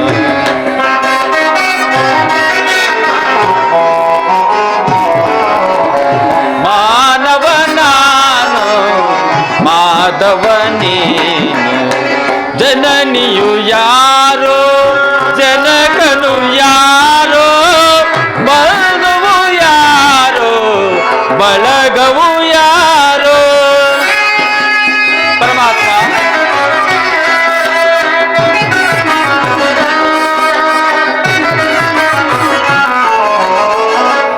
ಮಾನವ ನಾನು ಮಾಧವ ನೀನು. ಜನನಿಯು ಯಾರೋ ಜನಕನು ಯಾರೋ ಬಳಗವು ಯಾರೋ ಬಳಗವು ಯಾರೋ. ಪರಮಾತ್ಮ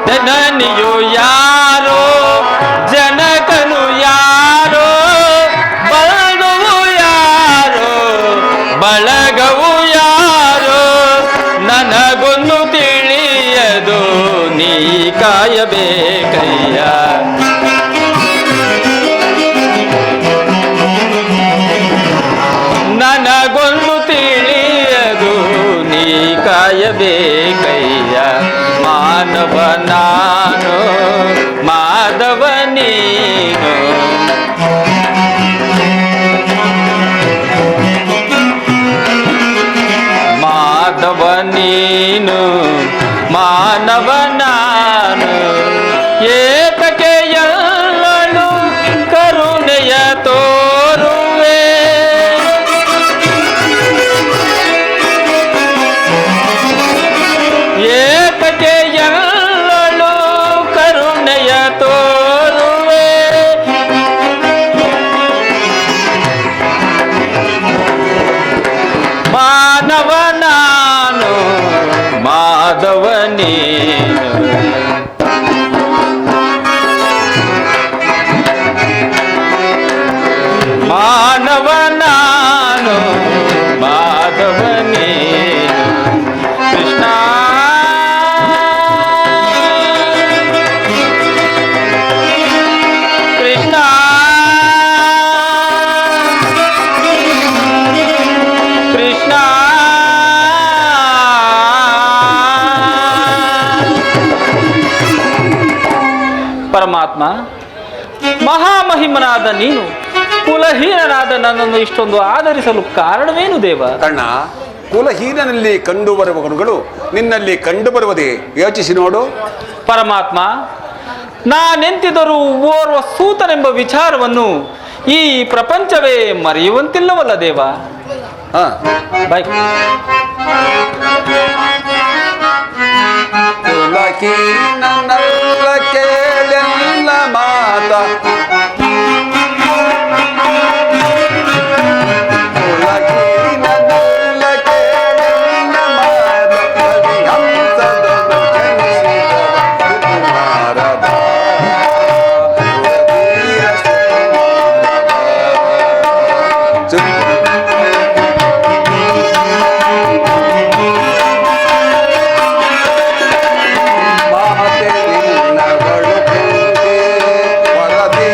ಜನನಿಯು ಯಾರೋ ಜನಕನು ಯಾರೋ ಬಳಗವು ಯಾರೋ ಬಳಗವು ಯಾರೋ. ನನಗೊಂದು ತಿಳಿಯದು ನೀ ಕಾಯಬೇಕಯ್ಯ. ನನಗೊಂದು ತಿಳಿಯದು ನೀ ಕಾಯಬೇಕಯ್ಯ. ಮಾನವ ನಾನು ಮಾಧವ ನೀನು. ಮಾಧವ ನೀನು ಮಾನವ ನಾನು. ಏತಕ್ಕೆ ಎನ್ನಳು ಕರುಣೆಯ ತೋರುವೆ. ಏತಕ್ಕೆ ಎನ್ನಳು ಕರುಣೆಯ ತೋರುವೆ. ಮಾನವ ನಾನು ಮಾಧವ ನೀನು. ಮಾನವ ನಾನು ಮಾಧವ ನೀನು. ಕೃಷ್ಣ ಕೃಷ್ಣ ಕೃಷ್ಣ. ಪರಮಾತ್ಮ ಮಹಾಮಹಿಮನಾದ ನೀನು ಕುಲಹೀನನಾದ ನನ್ನನ್ನು ಇಷ್ಟೊಂದು ಆಧರಿಸಲು ಕಾರಣವೇನು ದೇವ? ಕರ್ಣ, ಕುಲಹೀನನಲ್ಲಿ ಕಂಡುಬರುವ ಗುಣಗಳು ನಿನ್ನಲ್ಲಿ ಕಂಡುಬರುವುದೇ ಯೋಚಿಸಿ ನೋಡು. ಪರಮಾತ್ಮ ನಾನೆಂತಿದರೂ ಓರ್ವ ಸೂತನೆಂಬ ವಿಚಾರವನ್ನು ಈ ಪ್ರಪಂಚವೇ ಮರೆಯುವಂತಿಲ್ಲವಲ್ಲ ದೇವ? ಹಾ, ಬಾಯ್. ಕುಲಹೀನನಲ್ಲ ಕೇಳೆಲ್ಲ ಮಾತ. ಕುಲಹೀನನಲ್ಲ ಕೇಳೆಲ್ಲ ಮಾತ. ಕವಿಹಂಸದನು ಜನಿಸಿದ ಕುಮಾರದ ಕುಲದೀಯ ಮಾತೆ ನಿನ್ನವಳು ಕುಂತೆ ವರದೇ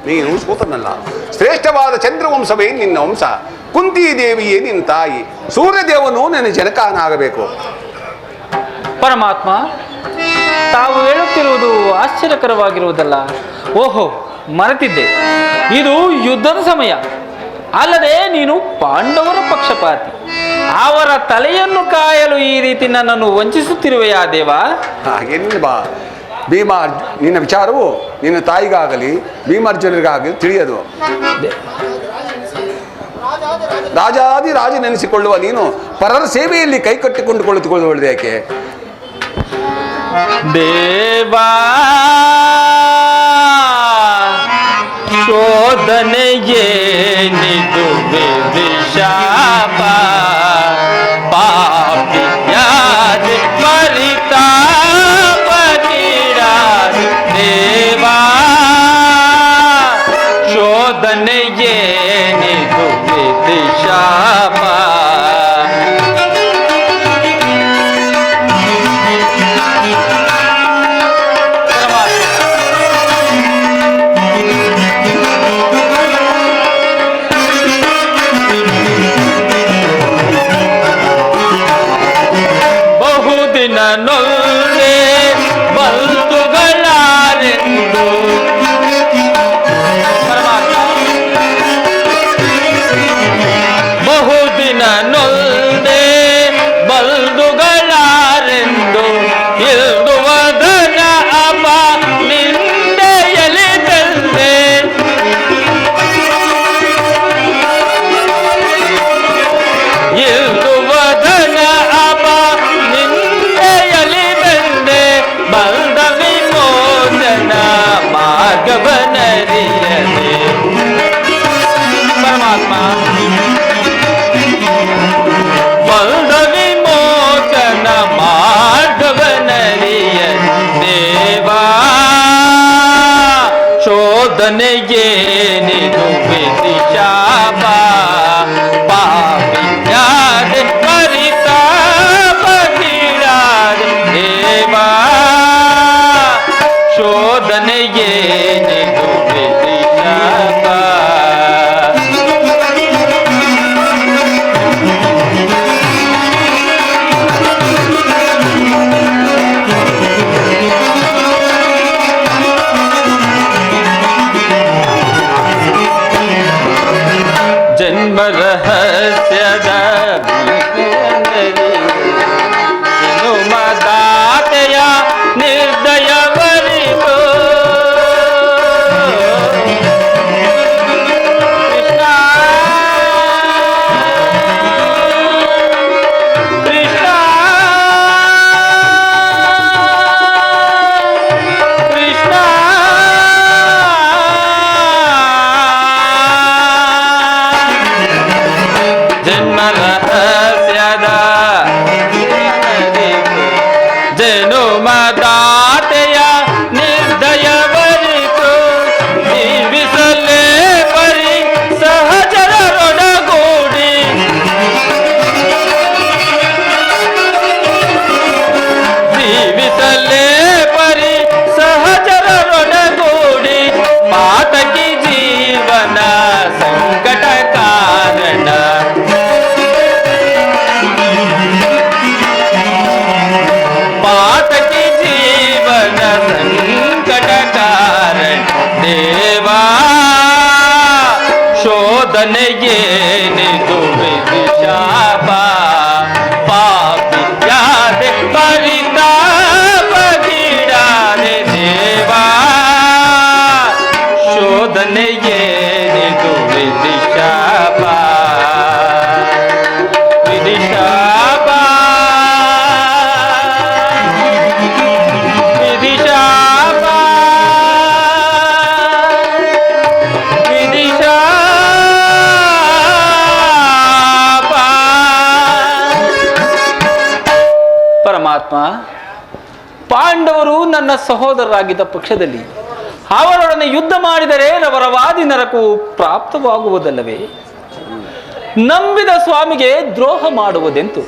ನೀನು ಸೂತನಲ್ಲ. ಶ್ರೇಷ್ಠವಾದ ಚಂದ್ರವಂಶವೇ ನಿನ್ನ ವಂಶ. ಕುಂತಿ ದೇವಿಯೇ ನಿನ್ನ ತಾಯಿ. ಸೂರ್ಯದೇವನು ನನ್ನ ಜನಕನಾಗಬೇಕು. ಪರಮಾತ್ಮ, ತಾವು ಹೇಳುತ್ತಿರುವುದು ಆಶ್ಚರ್ಯಕರವಾಗಿರುವುದಲ್ಲ. ಓಹೋ, ಮರೆತಿದ್ದೆ, ಇದು ಯುದ್ಧದ ಸಮಯ. ಅಲ್ಲದೆ ನೀನು ಪಾಂಡವರ ಪಕ್ಷಪಾತಿ. ಅವರ ತಲೆಯನ್ನು ಕಾಯಲು ಈ ರೀತಿ ನನ್ನನ್ನು ವಂಚಿಸುತ್ತಿರುವೆಯಾ ದೇವ? ಹಾಗೇನಿಲ್ಲ ಬಾ ಭೀಮ. ನಿನ್ನ ವಿಚಾರವು ನಿನ್ನ ತಾಯಿಗಾಗಲಿ ಭೀಮಾರ್ಜುನರಿಗಾಗಲಿ ತಿಳಿಯದು. ರಾಜಾದಿ ರಾಜನೆನಿಸಿಕೊಳ್ಳುವ ನೀನು ಪರರ ಸೇವೆಯಲ್ಲಿ ಕೈ ಕಟ್ಟಿಕೊಂಡು ಕುಳಿತುಕೊಳ್ಳುವುದು ಯಾಕೆ? ದೇವಾ ಶೋಧನೆಯೇನಿದು ವಿಷಾಪ ಪಾಪಿಯಾದೆ ಪರಿತಾಪ ನೀಡಾದೆ ದೇವಾ. ಶೋಧನೆಯೇನಿದು ವಿಷಾಪ ನೊಲ್ಲೆ ಬಲ್ತುಗಳಾರೆಂದು ಬಹುದಿನ ನೊಲ್ಲೆ ಬಲ್ದುಗಳಾರೆಂದು ಇಲ್ದುವದನ ಅಪ ನಿಂದೆಯಲಿ ತಂದೆ. ಇಲ್ದುವದನ ಅಪ ಬಂದ ವಿಮೋಚನ ಮಾರ್ಗವನರಿಯದೆ. ಪರಮಾತ್ಮ, ಬಂದ ವಿಮೋಚನ ಮಾರ್ಗವನರಿಯದೆ ದೇವಾ. ಶೋಧನೆಯೇನಿದು ವಿಧಿಶಾಪ ಪಾಪಿಯಾದೆ ಪರಿತಾಪ ನೀಡಾದೆ ದೇವಾ. ಶೋಧನೆಯೇನಿದು ವಿಧಿಶಾಪ. ಜನ್ಮ ರಹಸ್ಯದ ಮದಾತೆಯ ನಿರ್ದಯವರಿಗೂ ಜನುಮದಾತೆಯ ನಿರ್ದಯವರಿತು ಜೀವಿಸಲೇ ಪರಿ ಸಹಜರೊಡಗೂಡಿ. ಜೀವಿಸಲೇ ಪರಿ ಸಹಜರೊಡಗೂಡಿ ಪಾತಕಿ ಜೀವನ ಸಂಕಟ ಕಾರಣ. ಪಾತಕಿ ಜೀವನ ಸಂಕಟ ಕಾರಣ ದೇವಾ. ಶೋಧನೆಯೇನಿದು ವಿಧಿಶಾಪ ಪಾಪಿಯಾದೆ ಪರಿತಾಪ ನೀಡಾದೆ ದೇವಾ. ಶೋಧನೆಯೇನಿದು ವಿಧಿಶಾಪ ವಿಧಿಶಾಪ ವಿಧಿಶಾಪ ವಿಧಿಶಾಪ. ಪರಮಾತ್ಮ, ಪಾಂಡವರು ನನ್ನ ಸಹೋದರರಾಗಿದ್ದ ಪಕ್ಷದಲ್ಲಿ ಅವರೊಡನೆ ಯುದ್ಧ ಮಾಡಿದರೆ ರವರವಾದಿ ನರಕವು ಪ್ರಾಪ್ತವಾಗುವುದಲ್ಲವೇ? ನಂಬಿದ ಸ್ವಾಮಿಗೆ ದ್ರೋಹ ಮಾಡುವುದೆಂತು?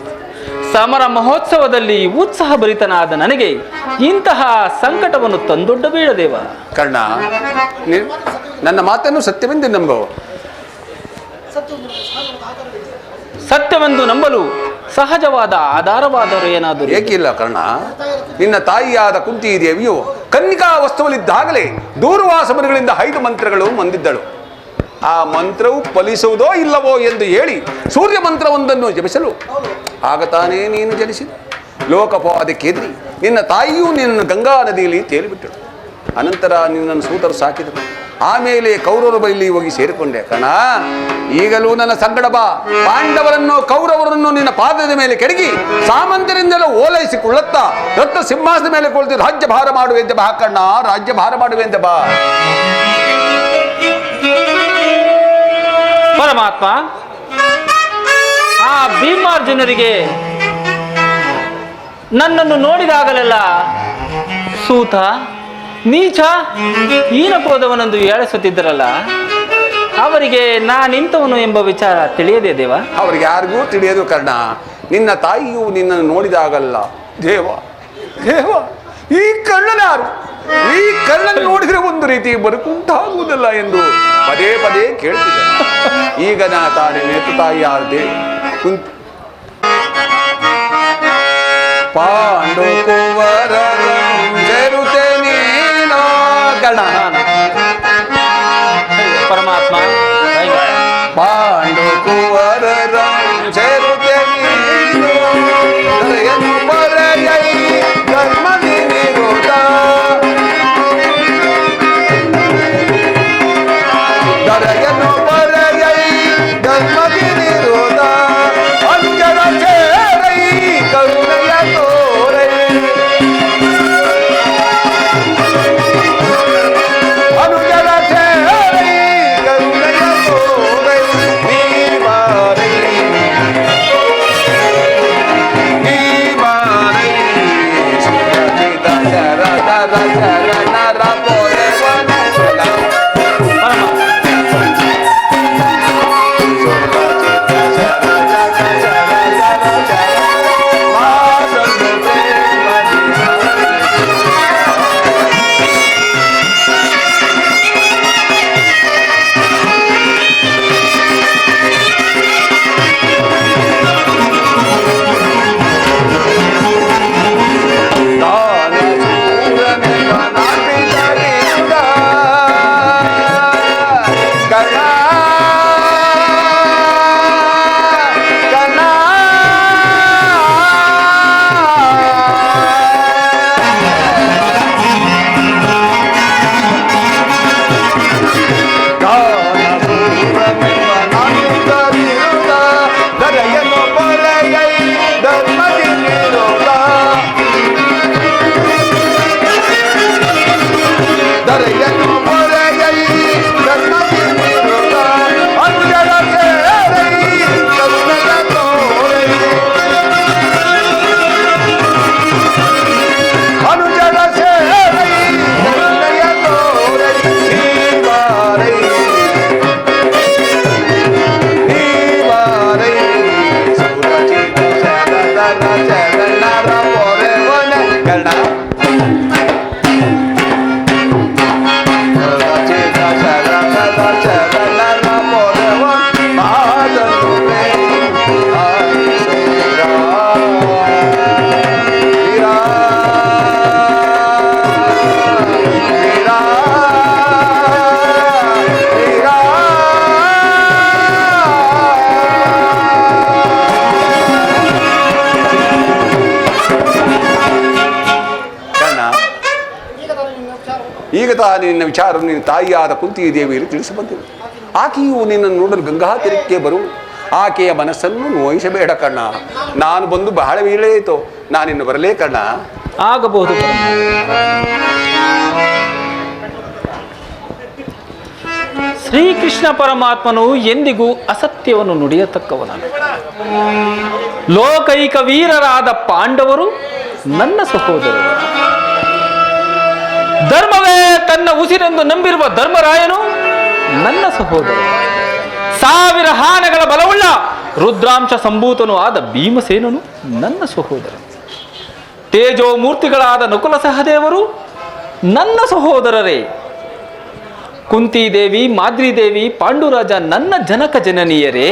ಸಮರ ಮಹೋತ್ಸವದಲ್ಲಿ ಉತ್ಸಾಹಭರಿತನಾದ ನನಗೆ ಇಂತಹ ಸಂಕಟವನ್ನು ತಂದೊಡ್ಡಬೇಡ ದೇವ. ಕರ್ಣ, ನನ್ನ ಮಾತನ್ನು ಸತ್ಯವೆಂದು ನಂಬು. ಸತ್ಯವೆಂದು ನಂಬಲು ಸಹಜವಾದ ಆಧಾರವಾದರೂ ಏನಾದರೂ ಏಕಿಲ್ಲ ಕರ್ಣ. ನಿನ್ನ ತಾಯಿಯಾದ ಕುಂತಿ ದೇವಿಯು ಕನ್ನಿಕಾ ವಸ್ತುವಲ್ಲಿದ್ದಾಗಲೇ ದೂರ್ವಾಸ ಮುನಿಗಳಿಂದ 5 ಮಂತ್ರಗಳು ಬಂದಿದ್ದಳು. ಆ ಮಂತ್ರವು ಫಲಿಸುವುದೋ ಇಲ್ಲವೋ ಎಂದು ಹೇಳಿ ಸೂರ್ಯ ಮಂತ್ರವೊಂದನ್ನು ಜಪಿಸಲು ಆಗ ತಾನೇ ನೀನು ಜನಿಸಿದ. ಲೋಕಪಾದಕ್ಕೆದ್ರಿ ನಿನ್ನ ತಾಯಿಯೂ ನಿನ್ನ ಗಂಗಾ ನದಿಯಲ್ಲಿ ತೇಲಿಬಿಟ್ಟಳು. ಅನಂತರ ನಿನ್ನನ್ನು ಸೂತರು ಸಾಕಿದರು. ಆಮೇಲೆ ಕೌರವರ ಬಳಿ ಹೋಗಿ ಸೇರಿಕೊಂಡೆ. ಕಣ, ಈಗಲೂ ನನ್ನ ಸಂಗಡ ಬಾ. ಪಾಂಡವರನ್ನು ಕೌರವರನ್ನು ನಿನ್ನ ಪಾದದ ಮೇಲೆ ಕೆಡಗಿ ಸಾಮಂತರಿಂದಲೂ ಓಲೈಸಿಕೊಳ್ಳುತ್ತಾ ರತ್ನ ಸಿಂಹಾಸನದ ಮೇಲೆ ಕುಳಿತು ರಾಜ್ಯ ಭಾರ ಮಾಡುವೆಂದ ಬಾ ಕಣ್ಣ, ರಾಜ್ಯ ಭಾರ ಮಾಡುವೆಂದ ಬಾ. ಪರಮಾತ್ಮ, ಆ ಭೀಮಾರ್ಜುನರಿಗೆ ನನ್ನನ್ನು ನೋಡಿದಾಗಲೆಲ್ಲ ಸೂತ, ನೀಚ, ಹೀನಪೋದವನೆಂದು ಹೇಳಿಸುತ್ತಿದ್ದರಲ್ಲ, ಅವರಿಗೆ ನಾನಿಂತವನು ಎಂಬ ವಿಚಾರ ತಿಳಿಯದೇ ದೇವ? ಅವ್ರಿಗೆ ಯಾರಿಗೂ ತಿಳಿಯದು ಕರ್ಣ. ನಿನ್ನ ತಾಯಿಯು ನಿನ್ನನ್ನು ನೋಡಿದಾಗಲ್ಲ ದೇವ ದೇವ ಈ ಕಳ್ಳನಾರು, ಈ ಕಳ್ಳನ್ನು ನೋಡಿದ್ರೆ ಒಂದು ರೀತಿ ಬದುಕುಂಟಾಗುವುದಿಲ್ಲ ಎಂದು ಪದೇ ಪದೇ ಕೇಳ್ತಿದ್ದೆ. ಈಗ ನಾ ತಾನೇ ನೇತು ತಾಯಿ ಯಾರದೆ ಕುಂತ ಪಾಂಡು ಕುವರ ಜರುತೆ ನೀನೋ ಗಣ. ಪರಮಾತ್ಮ, ಪಾಂಡು ಕುವರ ಜರುತೆ ನೀನೋ ದರೆಯನ್ನು ಪರೆಯೈ ಧರ್ಮದಿ ನಿರೋಧ, ದರೆಯನ್ನು ಪರೆಯೈ ಧರ್ಮದಿ ನಿರೋಧ, ಅಂಜನ ಸೇರೈ ಕರುಣೆಯ ತೋರೈ, ಅನುಜನ ಸೇರೈ ಕರುಣೆಯ ತೋರೈ, ನೀ ಬಾರೈ ನೀ ಬಾರೈ ಸುರಚಿತ ಶರಣರ ಶರಣರ ಪೊರೆವನ ಶರಣ. ಈಗ ತಾನು ನಿನ್ನ ವಿಚಾರ ನಿನ್ನ ತಾಯಿಯಾದ ಕುಂತಿ ದೇವಿಯಲ್ಲಿ ತಿಳಿಸಿ ಬಂದಿರು. ಆಕೆಯು ನಿನ್ನನ್ನು ನೋಡಲು ಗಂಗಾ ತೀರಕ್ಕೆ ಬರು. ಆಕೆಯ ಮನಸ್ಸನ್ನು ನೋಯಿಸಬೇಡ ಕಣ್ಣ. ನಾನು ಬಂದು ಬಹಳ ವೇಳೆಯಿತು, ನಾನಿನ್ನು ಬರಲೇ ಕಣ್ಣ. ಆಗಬಹುದು. ಶ್ರೀಕೃಷ್ಣ ಪರಮಾತ್ಮನು ಎಂದಿಗೂ ಅಸತ್ಯವನ್ನು ನುಡಿಯತಕ್ಕವನಲ್ಲ. ಲೋಕೈಕ ವೀರರಾದ ಪಾಂಡವರು ನನ್ನ ಸಹೋದರರು. ಧರ್ಮವೇ ತನ್ನ ಉಸಿರೆಂದು ನಂಬಿರುವ ಧರ್ಮರಾಯನು ನನ್ನ ಸಹೋದರ. 1000 ಆನೆಗಳ ಬಲವುಳ್ಳ ರುದ್ರಾಂಶ ಸಂಭೂತನೂ ಆದ ಭೀಮಸೇನನು ನನ್ನ ಸಹೋದರ. ತೇಜೋ ಮೂರ್ತಿಗಳಾದ ನಕುಲ ಸಹದೇವರು ನನ್ನ ಸಹೋದರರೇ. ಕುಂತಿದೇವಿ, ಮಾದ್ರಿದೇವಿ, ಪಾಂಡುರಾಜ ನನ್ನ ಜನಕ ಜನನೀಯರೇ.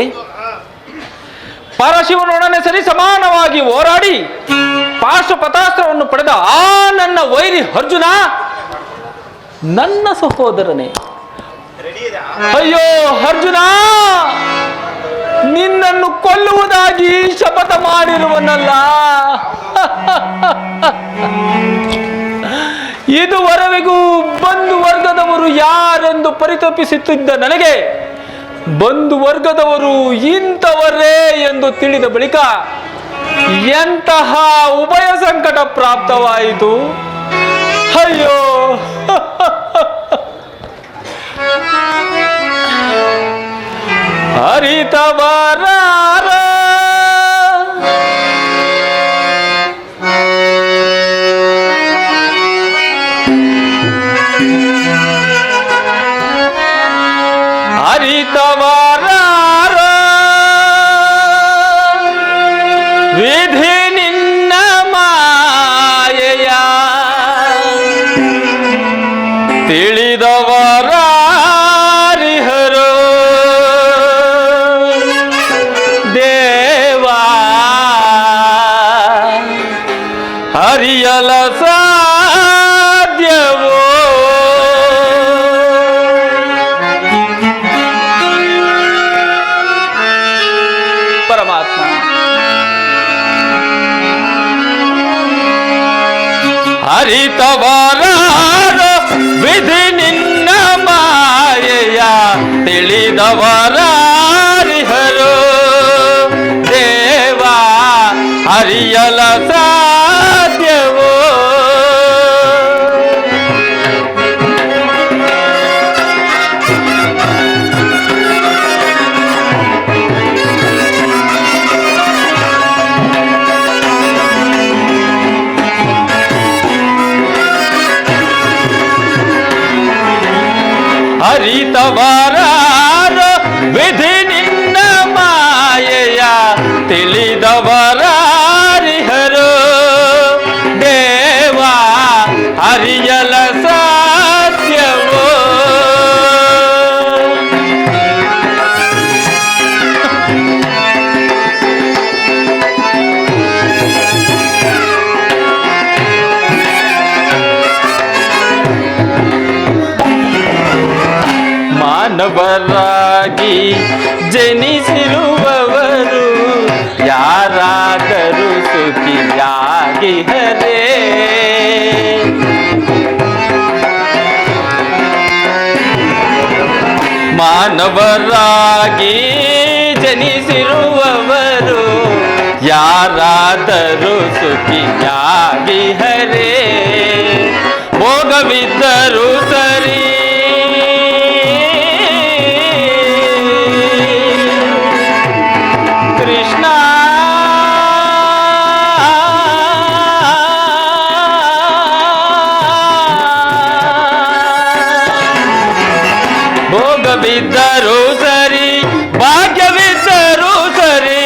ಪರಶಿವನೊಡನೆ ಸರಿ ಸಮಾನವಾಗಿ ಹೋರಾಡಿ ಪಾಶುಪತಾಸ್ತ್ರವನ್ನು ಪಡೆದ ಆ ನನ್ನ ವೈರಿ ಅರ್ಜುನ ನನ್ನ ಸಹೋದರನೇ. ಅಯ್ಯೋ ಅರ್ಜುನ, ನಿನ್ನನ್ನು ಕೊಲ್ಲುವುದಾಗಿ ಶಪಥ ಮಾಡಿರುವನಲ್ಲ. ಇದುವರೆಗೂ ಬಂಧು ವರ್ಗದವರು ಯಾರೆಂದು ಪರಿತಪಿಸುತ್ತಿದ್ದ ನನಗೆ ಬಂಧು ವರ್ಗದವರು ಇಂಥವರೇ ಎಂದು ತಿಳಿದ ಬಳಿಕ ಎಂತಹ ಉಭಯ ಸಂಕಟ ಪ್ರಾಪ್ತವಾಯಿತು. ಅಯ್ಯೋ ಹರಿತವರ ಹರಿತವರ ವಿಧಿ ನಿನ್ನ ಮಾಯೆಯ ತಿಳಿದವರ ದೇವಾ ಹರಿಯಲ ಸಾಧ್ಯವೋ. ಪರಮಾತ್ಮ ಹರಿತವರ ವಿಧಿ ನಿನ್ನ ಮಾಯೆಯ ತಿಳಿದವರ ದೇವಾ ಹರಿಯಲ ಸಾಧ್ಯವೋ. ಹರಿತವರ ವಿಧಿ ನಿನ್ನ ಮಾಯೆಯ ತಿಳಿದವರ ದೇವಾ ಹರಿಯಲ ಸಾಧ್ಯವೋ. ಮಾನವರಾಗಿ ಜನಿಸಿರುವವರು ಯಾರಾದರೂ ಸುಖಿಯಾಗಿ ಹರೇ. ಮಾನವರಾಗಿ ಜನಿಸಿರುವವರು ಯಾರಾದರೂ ಸುಖಿಯಾಗಿ ಹರೇ. ಭೋಗವಿದ್ದರೂ ಸರಿ ಕೃಷ್ಣ ಭೋಗವಿದ್ದರೂ ಸರಿ, ಭಾಗ್ಯವಿದ್ದರೂ ಸರಿ,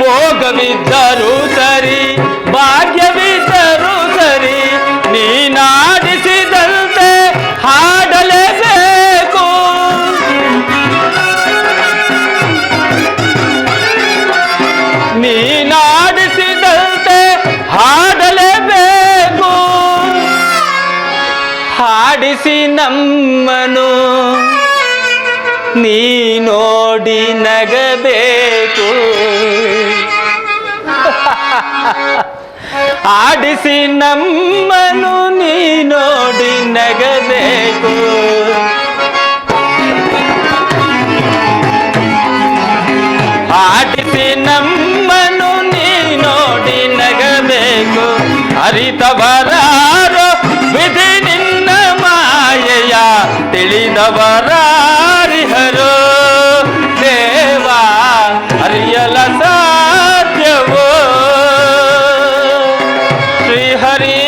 ಭೋಗವಿದ್ದರೂ ಸರಿ, ಭಾಗ್ಯವಿದ್ದರೂ ಸರಿ, ನೀನಾಡಿಸಿದಂತೆ ಹಾಡಲೇಬೇಕು. ನೀನಾಡಿಸಿದಂತೆ ಹಾಡಲೇಬೇಕು. ಹಾಡಿಸಿ ನಮ್ಮನು ನೀ ನೋಡಿ ನಗಬೇಕು. ಆಡಿಸಿ ನಮ್ಮನು ನೀ ನೋಡಿ ನಗಬೇಕು. ಆಡಿಸಿ ನಮ್ಮನು ನೀ ನೋಡಿ ನಗಬೇಕು. ಅರಿತವರಾರೋ ವಿಧಿ ನಿನ್ನ ಮಾಯೆಯ ತಿಳಿದವರಾರಿಹರೋ ದೇವಾ ಅರಿಯಲ ಸಾಧ್ಯವೋ. ಶ್ರೀಹರಿ